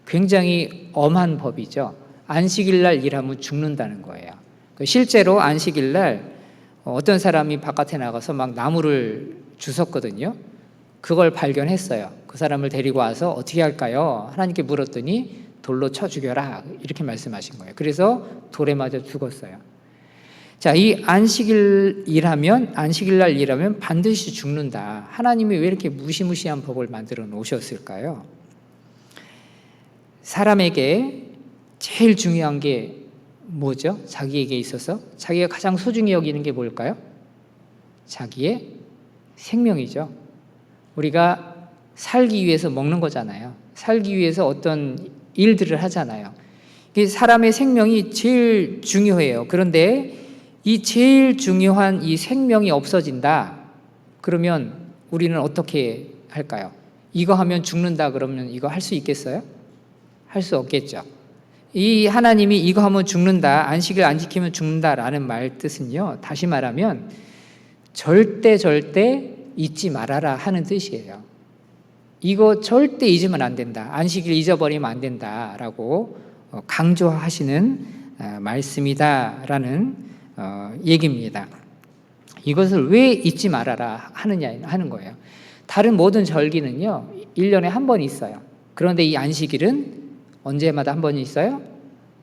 굉장히 엄한 법이죠. 안식일 날 일하면 죽는다는 거예요. 실제로 안식일 날 어떤 사람이 바깥에 나가서 막 나무를 주웠거든요. 그걸 발견했어요. 그 사람을 데리고 와서 어떻게 할까요? 하나님께 물었더니 돌로 쳐 죽여라 이렇게 말씀하신 거예요. 그래서 돌에 맞아 죽었어요. 자, 이 안식일 날 일하면 반드시 죽는다. 하나님이 왜 이렇게 무시무시한 법을 만들어 놓으셨을까요? 사람에게 제일 중요한 게 뭐죠? 자기에게 있어서 자기가 가장 소중히 여기는 게 뭘까요? 자기의 생명이죠. 우리가 살기 위해서 먹는 거잖아요. 살기 위해서 어떤 일들을 하잖아요. 사람의 생명이 제일 중요해요. 그런데 이 제일 중요한 이 생명이 없어진다. 그러면 우리는 어떻게 할까요? 이거 하면 죽는다 그러면 이거 할 수 있겠어요? 할 수 없겠죠. 이 하나님이 이거 하면 죽는다, 안식일 안 지키면 죽는다라는 말 뜻은요, 다시 말하면 절대 잊지 말아라 하는 뜻이에요. 이거 절대 잊으면 안 된다, 안식일 잊어버리면 안 된다라고 강조하시는 말씀이다라는 얘기입니다. 이것을 왜 잊지 말아라 하는 거예요. 다른 모든 절기는요 1년에 한 번 있어요. 그런데 이 안식일은 언제마다 한 번이 있어요?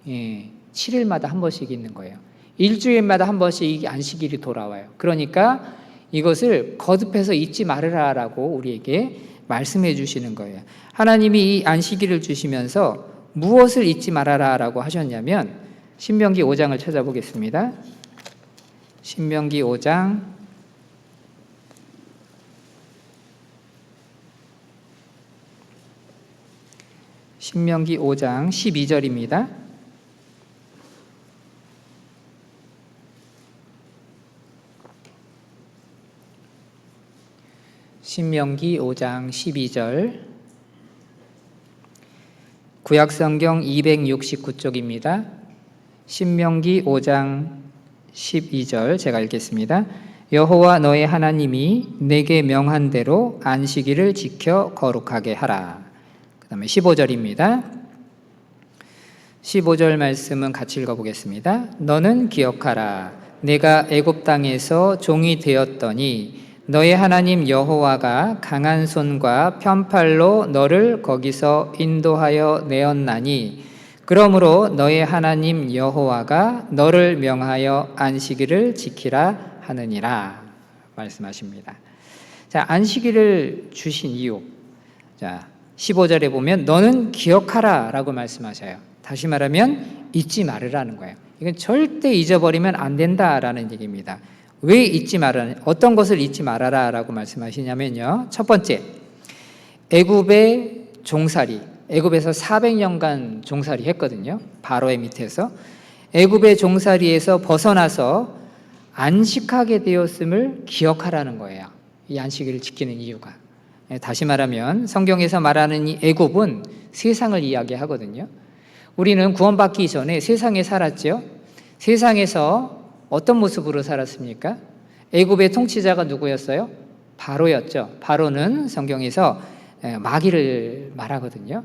7일마다 한 번씩 있는 거예요. 일주일마다 한 번씩 이 안식일이 돌아와요. 그러니까 이것을 거듭해서 잊지 말으라라고 우리에게 말씀해 주시는 거예요. 하나님이 이 안식일을 주시면서 무엇을 잊지 말아라라고 하셨냐면 신명기 5장을 찾아보겠습니다. 신명기 5장 12절입니다. 신명기 5장 12절, 구약성경 269쪽입니다. 신명기 5장 12절 제가 읽겠습니다. 여호와 너의 하나님이 내게 명한 대로 안식일을 지켜 거룩하게 하라. 그 다음에 15절입니다. 15절 말씀은 같이 읽어보겠습니다. 너는 기억하라. 내가 애굽 땅에서 종이 되었더니 너의 하나님 여호와가 강한 손과 편팔로 너를 거기서 인도하여 내었나니 그러므로 너의 하나님 여호와가 너를 명하여 안식일을 지키라 하느니라 말씀하십니다. 자, 안식일을 주신 이유. 자, 15절에 보면 너는 기억하라 라고 말씀하셔요. 다시 말하면 잊지 말으라는 거예요. 이건 절대 잊어버리면 안 된다라는 얘기입니다. 왜 잊지 말아라? 어떤 것을 잊지 말아라 라고 말씀하시냐면요. 첫 번째, 애굽의 종살이, 애굽에서 400년간 종살이 했거든요. 바로의 밑에서. 애굽의 종살이에서 벗어나서 안식하게 되었음을 기억하라는 거예요. 이 안식일을 지키는 이유가. 다시 말하면 성경에서 말하는 이 애굽은 세상을 이야기하거든요. 우리는 구원받기 전에 세상에 살았죠. 세상에서 어떤 모습으로 살았습니까? 애굽의 통치자가 누구였어요? 바로였죠. 바로는 성경에서 마귀를 말하거든요.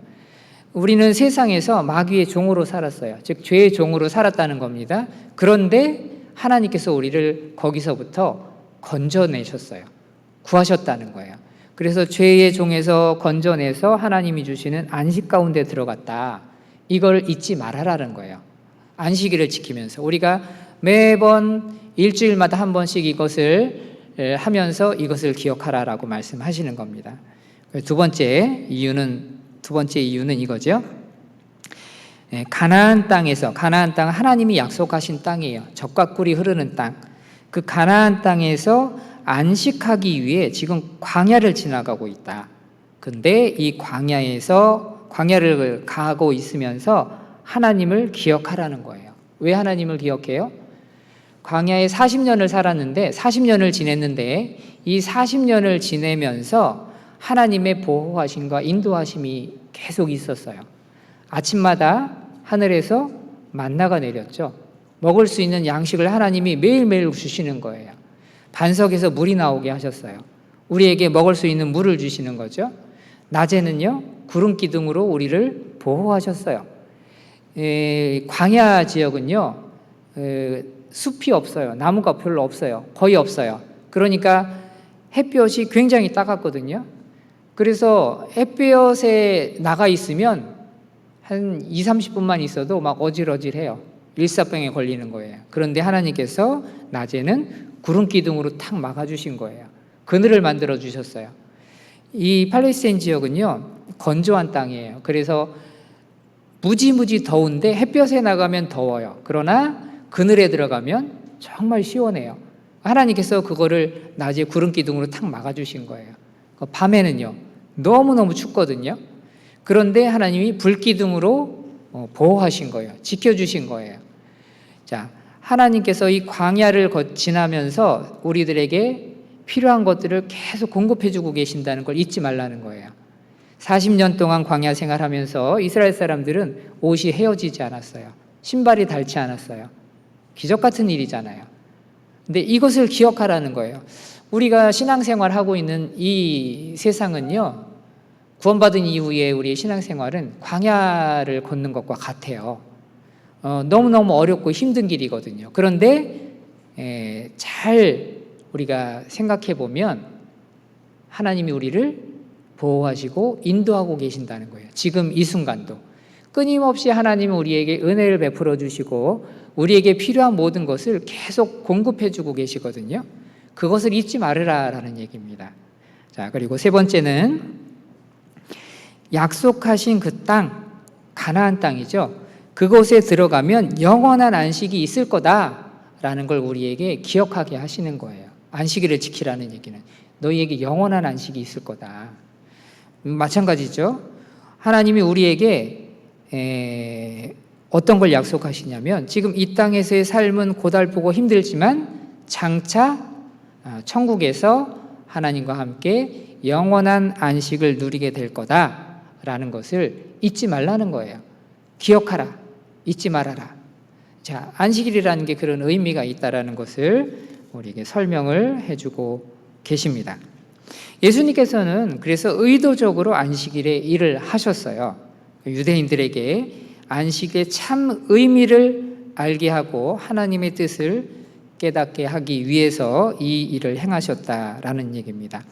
우리는 세상에서 마귀의 종으로 살았어요. 즉 죄의 종으로 살았다는 겁니다. 그런데 하나님께서 우리를 거기서부터 건져내셨어요. 구하셨다는 거예요. 그래서 죄의 종에서 건져내서 하나님이 주시는 안식 가운데 들어갔다. 이걸 잊지 말아라는 거예요. 안식일을 지키면서 우리가 매번 일주일마다 한 번씩 이것을 하면서 이것을 기억하라라고 말씀하시는 겁니다. 두 번째 이유는 이거죠. 가나안 땅에서, 가나안 땅은 하나님이 약속하신 땅이에요. 젖과 꿀이 흐르는 땅. 그 가나안 땅에서 안식하기 위해 지금 광야를 지나가고 있다. 근데 이 광야를 가고 있으면서 하나님을 기억하라는 거예요. 왜 하나님을 기억해요? 광야에 40년을 살았는데 40년을 지냈는데 이 40년을 지내면서 하나님의 보호하심과 인도하심이 계속 있었어요. 아침마다 하늘에서 만나가 내렸죠. 먹을 수 있는 양식을 하나님이 매일매일 주시는 거예요. 반석에서 물이 나오게 하셨어요. 우리에게 먹을 수 있는 물을 주시는 거죠. 낮에는요, 구름 기둥으로 우리를 보호하셨어요. 광야 지역은요, 숲이 없어요. 나무가 별로 없어요. 거의 없어요. 그러니까 햇볕이 굉장히 따갑거든요. 그래서 햇볕에 나가 있으면 한 20-30분만 있어도 막 어질어질해요. 일사병에 걸리는 거예요. 그런데 하나님께서 낮에는 구름 기둥으로 탁 막아주신 거예요. 그늘을 만들어 주셨어요. 이 팔레스타인 지역은요, 건조한 땅이에요. 그래서 무지무지 더운데 햇볕에 나가면 더워요. 그러나 그늘에 들어가면 정말 시원해요. 하나님께서 그거를 낮에 구름 기둥으로 탁 막아주신 거예요. 밤에는요, 너무너무 춥거든요. 그런데 하나님이 불 기둥으로 보호하신 거예요. 지켜주신 거예요. 자, 하나님께서 이 광야를 지나면서 우리들에게 필요한 것들을 계속 공급해주고 계신다는 걸 잊지 말라는 거예요. 40년 동안 광야 생활하면서 이스라엘 사람들은 옷이 헤어지지 않았어요. 신발이 닳지 않았어요. 기적 같은 일이잖아요. 근데 이것을 기억하라는 거예요. 우리가 신앙생활하고 있는 이 세상은요, 구원받은 이후에 우리의 신앙생활은 광야를 걷는 것과 같아요. 너무너무 어렵고 힘든 길이거든요. 그런데 잘 우리가 생각해 보면 하나님이 우리를 보호하시고 인도하고 계신다는 거예요. 지금 이 순간도. 끊임없이 하나님은 우리에게 은혜를 베풀어 주시고 우리에게 필요한 모든 것을 계속 공급해 주고 계시거든요. 그것을 잊지 말으라라는 얘기입니다. 자, 그리고 세 번째는 약속하신 그 땅, 가나안 땅이죠. 그곳에 들어가면 영원한 안식이 있을 거다라는 걸 우리에게 기억하게 하시는 거예요. 안식일을 지키라는 얘기는 너희에게 영원한 안식이 있을 거다. 마찬가지죠. 하나님이 우리에게 어떤 걸 약속하시냐면 지금 이 땅에서의 삶은 고달프고 힘들지만 장차 천국에서 하나님과 함께 영원한 안식을 누리게 될 거다라는 것을 잊지 말라는 거예요. 기억하라, 잊지 말아라. 자, 안식일이라는 게 그런 의미가 있다라는 것을 우리에게 설명을 해주고 계십니다. 예수님께서는 그래서 의도적으로 안식일에 일을 하셨어요. 유대인들에게 안식의 참 의미를 알게 하고 하나님의 뜻을 깨닫게 하기 위해서 이 일을 행하셨다라는 얘기입니다.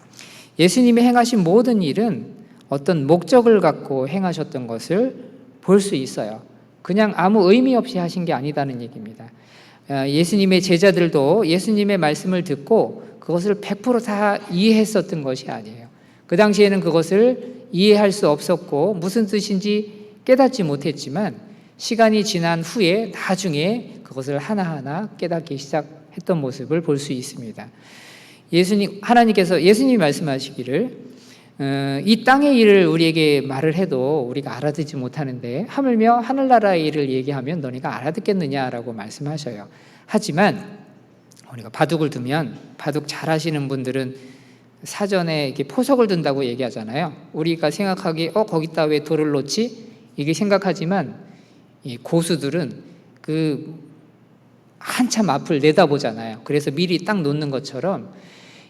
예수님이 행하신 모든 일은 어떤 목적을 갖고 행하셨던 것을 볼 수 있어요. 그냥 아무 의미 없이 하신 게 아니다는 얘기입니다. 예수님의 제자들도 예수님의 말씀을 듣고 그것을 100%다 이해했었던 것이 아니에요. 그 당시에는 그것을 이해할 수 없었고 무슨 뜻인지 깨닫지 못했지만 시간이 지난 후에 나중에 그것을 하나하나 깨닫기 시작했던 모습을 볼 수 있습니다. 하나님께서 예수님이 말씀하시기를 이 땅의 일을 우리에게 말을 해도 우리가 알아듣지 못하는데 하물며 하늘나라의 일을 얘기하면 너희가 알아듣겠느냐라고 말씀하셔요. 하지만 우리가 바둑을 두면 바둑 잘하시는 분들은 사전에 이렇게 포석을 둔다고 얘기하잖아요. 우리가 생각하기에 거기다 왜 돌을 놓지? 이게 생각하지만 이 고수들은 그 한참 앞을 내다보잖아요. 그래서 미리 딱 놓는 것처럼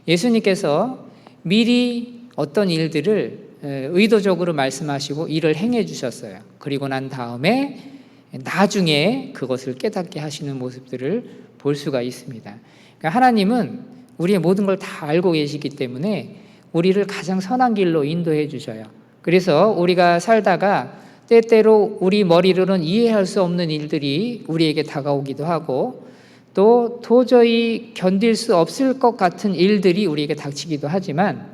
예수님께서 미리 어떤 일들을 의도적으로 말씀하시고 일을 행해 주셨어요. 그리고 난 다음에 나중에 그것을 깨닫게 하시는 모습들을 볼 수가 있습니다. 그러니까 하나님은 우리의 모든 걸 다 알고 계시기 때문에 우리를 가장 선한 길로 인도해 주셔요. 그래서 우리가 살다가 때때로 우리 머리로는 이해할 수 없는 일들이 우리에게 다가오기도 하고 또 도저히 견딜 수 없을 것 같은 일들이 우리에게 닥치기도 하지만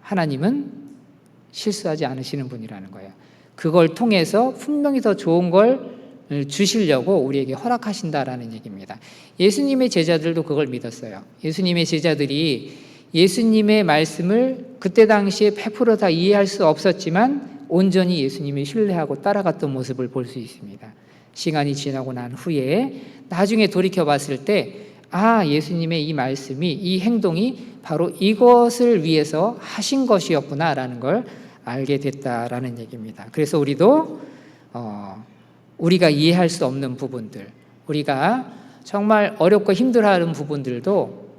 하나님은 실수하지 않으시는 분이라는 거예요. 그걸 통해서 분명히 더 좋은 걸 주시려고 우리에게 허락하신다라는 얘기입니다. 예수님의 제자들도 그걸 믿었어요. 예수님의 제자들이 예수님의 말씀을 그때 당시에 100%다 이해할 수 없었지만 온전히 예수님을 신뢰하고 따라갔던 모습을 볼 수 있습니다. 시간이 지나고 난 후에 나중에 돌이켜 봤을 때 예수님의 이 말씀이 이 행동이 바로 이것을 위해서 하신 것이었구나라는 걸 알게 됐다라는 얘기입니다. 그래서 우리도 우리가 이해할 수 없는 부분들, 우리가 정말 어렵고 힘들어하는 부분들도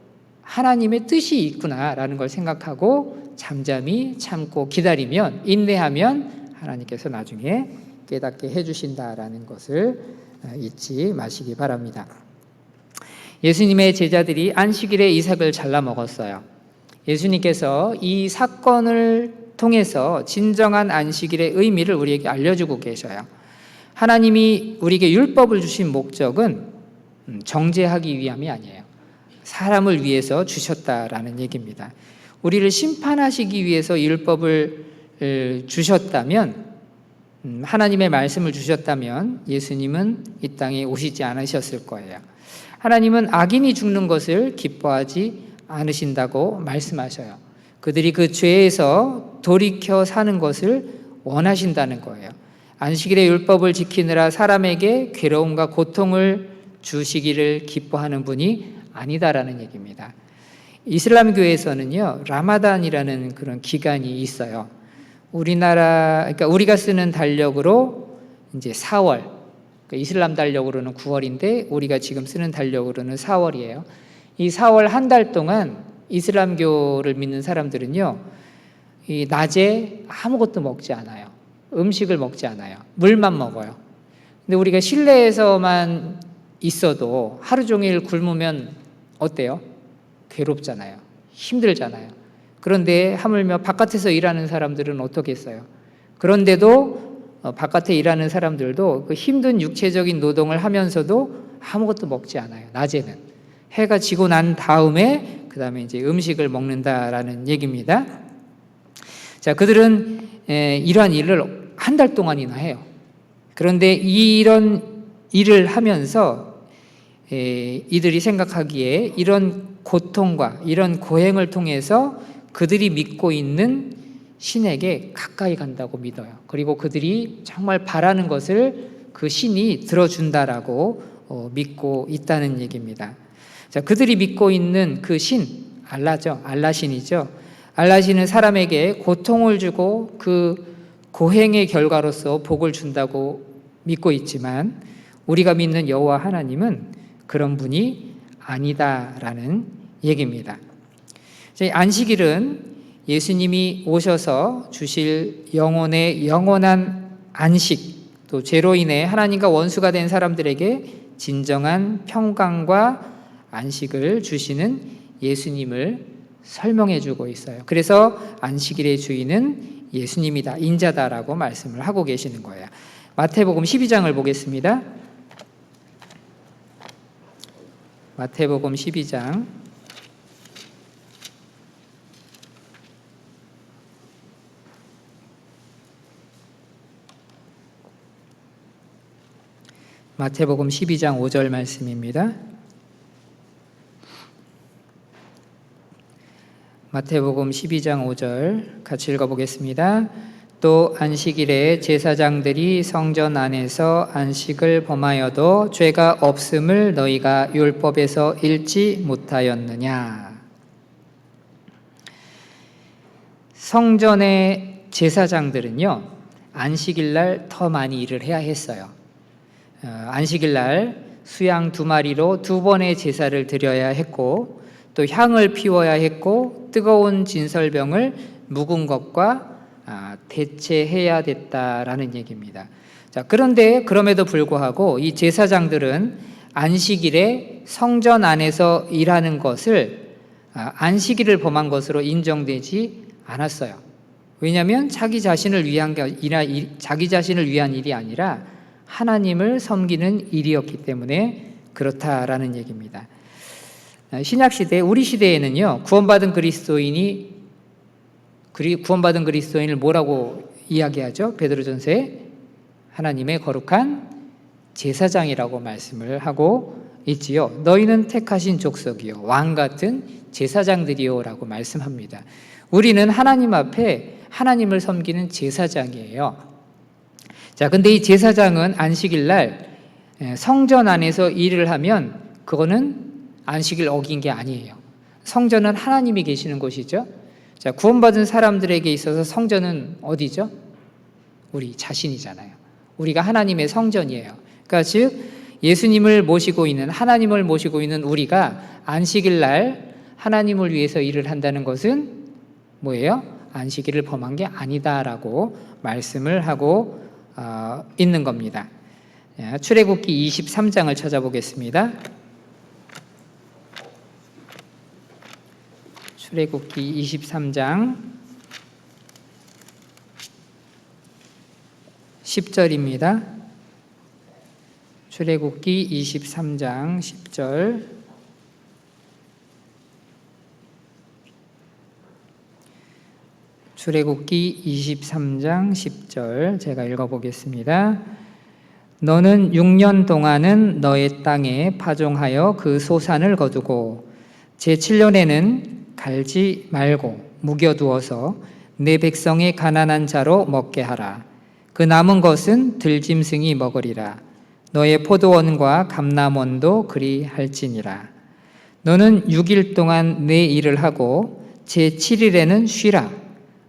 하나님의 뜻이 있구나라는 걸 생각하고 잠잠히 참고 기다리면, 인내하면 하나님께서 나중에 깨닫게 해주신다라는 것을 잊지 마시기 바랍니다. 예수님의 제자들이 안식일에 이삭을 잘라 먹었어요. 예수님께서 이 사건을 통해서 진정한 안식일의 의미를 우리에게 알려주고 계셔요. 하나님이 우리에게 율법을 주신 목적은 정죄하기 위함이 아니에요. 사람을 위해서 주셨다라는 얘기입니다. 우리를 심판하시기 위해서 율법을 주셨다면, 하나님의 말씀을 주셨다면 예수님은 이 땅에 오시지 않으셨을 거예요. 하나님은 악인이 죽는 것을 기뻐하지 않으신다고 말씀하셔요. 그들이 그 죄에서 돌이켜 사는 것을 원하신다는 거예요. 안식일의 율법을 지키느라 사람에게 괴로움과 고통을 주시기를 기뻐하는 분이 아니다라는 얘기입니다. 이슬람교에서는요, 라마단이라는 그런 기간이 있어요. 그러니까 우리가 쓰는 달력으로 이제 4월, 이슬람 달력으로는 9월인데 우리가 지금 쓰는 달력으로는 4월이에요. 이 4월 한 달 동안 이슬람교를 믿는 사람들은요, 이 낮에 아무것도 먹지 않아요. 음식을 먹지 않아요. 물만 먹어요. 근데 우리가 실내에서만 있어도 하루 종일 굶으면 어때요? 괴롭잖아요. 힘들잖아요. 그런데 하물며 바깥에서 일하는 사람들은 어떻겠어요? 그런데도 바깥에 일하는 사람들도 그 힘든 육체적인 노동을 하면서도 아무것도 먹지 않아요. 낮에는 해가 지고 난 다음에 그 다음에 이제 음식을 먹는다라는 얘기입니다. 자, 그들은 이러한 일을 한 달 동안이나 해요. 그런데 이런 일을 하면서 이들이 생각하기에 이런 고통과 이런 고행을 통해서 그들이 믿고 있는 신에게 가까이 간다고 믿어요. 그리고 그들이 정말 바라는 것을 그 신이 들어준다라고 믿고 있다는 얘기입니다. 자, 그들이 믿고 있는 그 신, 알라죠. 알라신이죠. 알라신은 사람에게 고통을 주고 그 고행의 결과로서 복을 준다고 믿고 있지만 우리가 믿는 여호와 하나님은 그런 분이 아니다라는 얘기입니다. 안식일은 예수님이 오셔서 주실 영혼의 영원한 안식, 또 죄로 인해 하나님과 원수가 된 사람들에게 진정한 평강과 안식을 주시는 예수님을 설명해 주고 있어요. 그래서 안식일의 주인은 예수님이다, 인자다라고 말씀을 하고 계시는 거예요. 마태복음 12장을 보겠습니다. 마태복음 12장 마태복음 12장 5절 말씀입니다. 마태복음 12장 5절 같이 읽어보겠습니다. 또 안식일에 제사장들이 성전 안에서 안식을 범하여도 죄가 없음을 너희가 율법에서 읽지 못하였느냐. 성전의 제사장들은요, 안식일날 더 많이 일을 해야 했어요. 안식일날 수양 2마리로 2번의 제사를 드려야 했고, 또 향을 피워야 했고, 뜨거운 진설병을 묵은 것과 대체해야 됐다라는 얘기입니다. 자, 그런데 그럼에도 불구하고 이 제사장들은 안식일에 성전 안에서 일하는 것을 안식일을 범한 것으로 인정되지 않았어요. 왜냐하면 자기 자신을 위한 일이 아니라 하나님을 섬기는 일이었기 때문에 그렇다라는 얘기입니다. 신약시대, 우리 시대에는요, 구원받은 그리스도인을 뭐라고 이야기하죠? 베드로전서에 하나님의 거룩한 제사장이라고 말씀을 하고 있지요. 너희는 택하신 족속이요, 왕같은 제사장들이요 라고 말씀합니다. 우리는 하나님 앞에 하나님을 섬기는 제사장이에요. 자, 근데 이 제사장은 안식일날 성전 안에서 일을 하면 그거는 안식일 어긴 게 아니에요. 성전은 하나님이 계시는 곳이죠. 자, 구원받은 사람들에게 있어서 성전은 어디죠? 우리 자신이잖아요. 우리가 하나님의 성전이에요. 그러니까 즉 예수님을 모시고 있는, 하나님을 모시고 있는 우리가 안식일날 하나님을 위해서 일을 한다는 것은 뭐예요? 안식일을 범한 게 아니다라고 말씀을 하고 있는 겁니다. 출애굽기 23장을 찾아보겠습니다. 출애굽기 23장 10절입니다. 출애굽기 23장 10절. 출애굽기 23장 10절 제가 읽어보겠습니다. 너는 6년 동안은 너의 땅에 파종하여 그 소산을 거두고 제7년에는 갈지 말고 묵여두어서 내 백성의 가난한 자로 먹게 하라. 그 남은 것은 들짐승이 먹으리라. 너의 포도원과 감람원도 그리 할지니라. 너는 6일 동안 내 일을 하고 제7일에는 쉬라.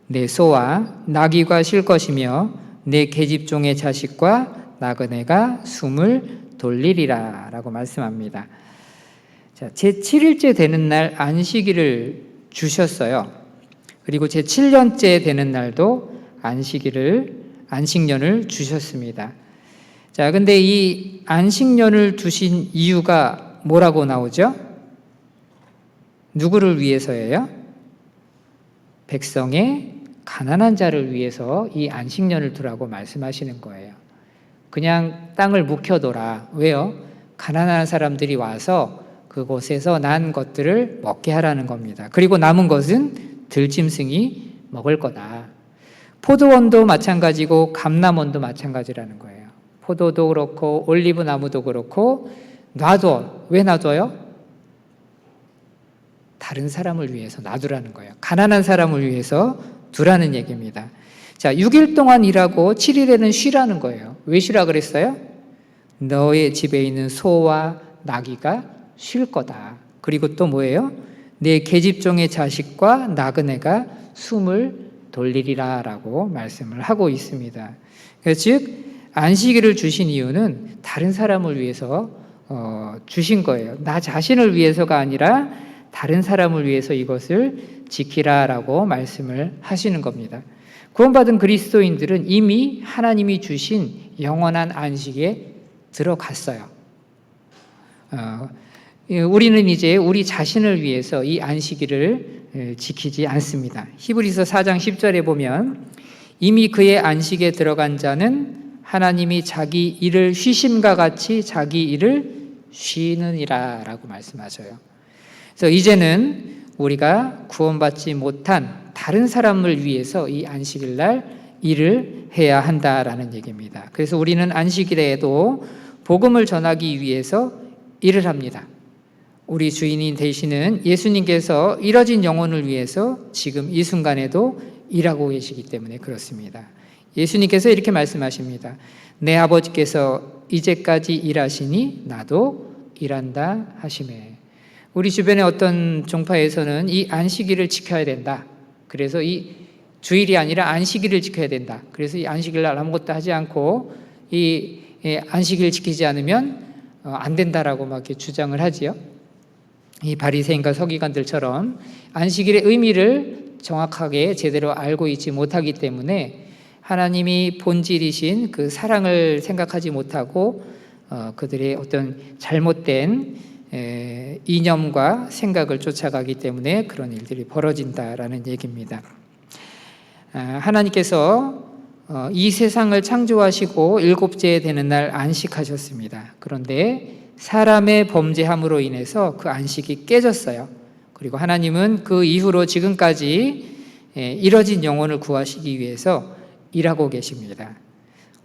내 소와 나귀가 쉴 것이며 내 계집종의 자식과 나그네가 숨을 돌리리라 라고 말씀합니다. 자, 제7일째 되는 날 안식일을 주셨어요. 그리고 제7년째 되는 날도 안식년을 주셨습니다. 자, 근데 이 안식년을 두신 이유가 뭐라고 나오죠? 누구를 위해서예요? 백성의 가난한 자를 위해서 이 안식년을 두라고 말씀하시는 거예요. 그냥 땅을 묵혀둬라. 왜요? 가난한 사람들이 와서 그곳에서 난 것들을 먹게 하라는 겁니다. 그리고 남은 것은 들짐승이 먹을 거다. 포도원도 마찬가지고 감람원도 마찬가지라는 거예요. 포도도 그렇고 올리브 나무도 그렇고 놔둬. 왜 놔둬요? 다른 사람을 위해서 놔두라는 거예요. 가난한 사람을 위해서 두라는 얘기입니다. 자, 6일 동안 일하고 7일에는 쉬라는 거예요. 왜 쉬라 그랬어요? 너의 집에 있는 소와 나귀가 쉴 거다. 그리고 또 뭐예요? 내 계집종의 자식과 나그네가 숨을 돌리리라 라고 말씀을 하고 있습니다. 즉 안식일을 주신 이유는 다른 사람을 위해서 주신 거예요. 나 자신을 위해서가 아니라 다른 사람을 위해서 이것을 지키라라고 말씀을 하시는 겁니다. 구원받은 그리스도인들은 이미 하나님이 주신 영원한 안식에 들어갔어요. 우리는 이제 우리 자신을 위해서 이 안식일을 지키지 않습니다. 히브리서 4장 10절에 보면 이미 그의 안식에 들어간 자는 하나님이 자기 일을 쉬심과 같이 자기 일을 쉬느니라 라고 말씀하셔요. 그래서 이제는 우리가 구원받지 못한 다른 사람을 위해서 이 안식일 날 일을 해야 한다라는 얘기입니다. 그래서 우리는 안식일에도 복음을 전하기 위해서 일을 합니다. 우리 주인이 되시는 예수님께서 잃어진 영혼을 위해서 지금 이 순간에도 일하고 계시기 때문에 그렇습니다. 예수님께서 이렇게 말씀하십니다. 내 아버지께서 이제까지 일하시니 나도 일한다 하시매. 우리 주변의 어떤 종파에서는 이 안식일을 지켜야 된다. 그래서 이 주일이 아니라 안식일을 지켜야 된다. 그래서 이 안식일 날 아무것도 하지 않고 이 안식일 지키지 않으면 안 된다라고 막 이렇게 주장을 하지요. 이 바리새인과 서기관들처럼 안식일의 의미를 정확하게 제대로 알고 있지 못하기 때문에 하나님이 본질이신 그 사랑을 생각하지 못하고 그들의 어떤 잘못된 이념과 생각을 쫓아가기 때문에 그런 일들이 벌어진다라는 얘기입니다. 하나님께서 이 세상을 창조하시고 일곱째 되는 날 안식하셨습니다. 그런데 사람의 범죄함으로 인해서 그 안식이 깨졌어요. 그리고 하나님은 그 이후로 지금까지 잃어진 영혼을 구하시기 위해서 일하고 계십니다.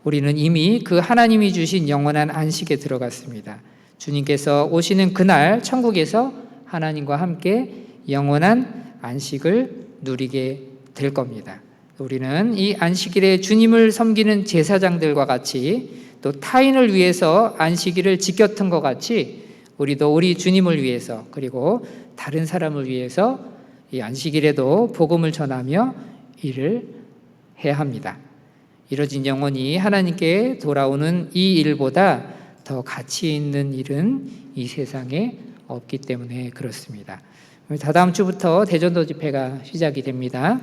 우리는 이미 그 하나님이 주신 영원한 안식에 들어갔습니다. 주님께서 오시는 그날 천국에서 하나님과 함께 영원한 안식을 누리게 될 겁니다. 우리는 이 안식일에 주님을 섬기는 제사장들과 같이 또 타인을 위해서 안식일을 지켰던 것 같이 우리도 우리 주님을 위해서 그리고 다른 사람을 위해서 이 안식일에도 복음을 전하며 일을 해야 합니다. 잃어진 영혼이 하나님께 돌아오는 이 일보다 더 가치 있는 일은 이 세상에 없기 때문에 그렇습니다. 다다음 주부터 대전도 집회가 시작이 됩니다.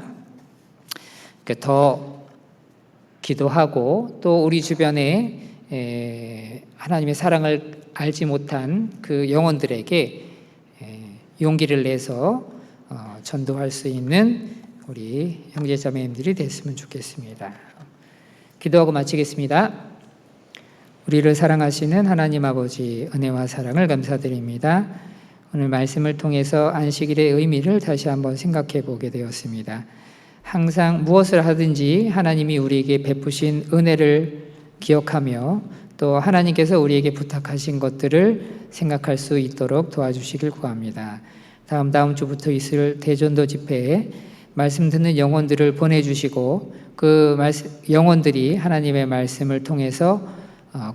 더 기도하고 또 우리 주변에 하나님의 사랑을 알지 못한 그 영혼들에게 용기를 내서 전도할 수 있는 우리 형제자매님들이 됐으면 좋겠습니다. 기도하고 마치겠습니다. 우리를 사랑하시는 하나님 아버지 은혜와 사랑을 감사드립니다. 오늘 말씀을 통해서 안식일의 의미를 다시 한번 생각해 보게 되었습니다. 항상 무엇을 하든지 하나님이 우리에게 베푸신 은혜를 기억하며 또 하나님께서 우리에게 부탁하신 것들을 생각할 수 있도록 도와주시길 구합니다. 다음 주부터 있을 대전도 집회에 말씀 듣는 영혼들을 보내주시고 그 영혼들이 하나님의 말씀을 통해서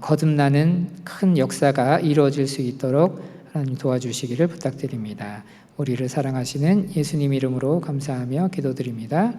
거듭나는 큰 역사가 이루어질 수 있도록 하나님 도와주시기를 부탁드립니다. 우리를 사랑하시는 예수님 이름으로 감사하며 기도드립니다.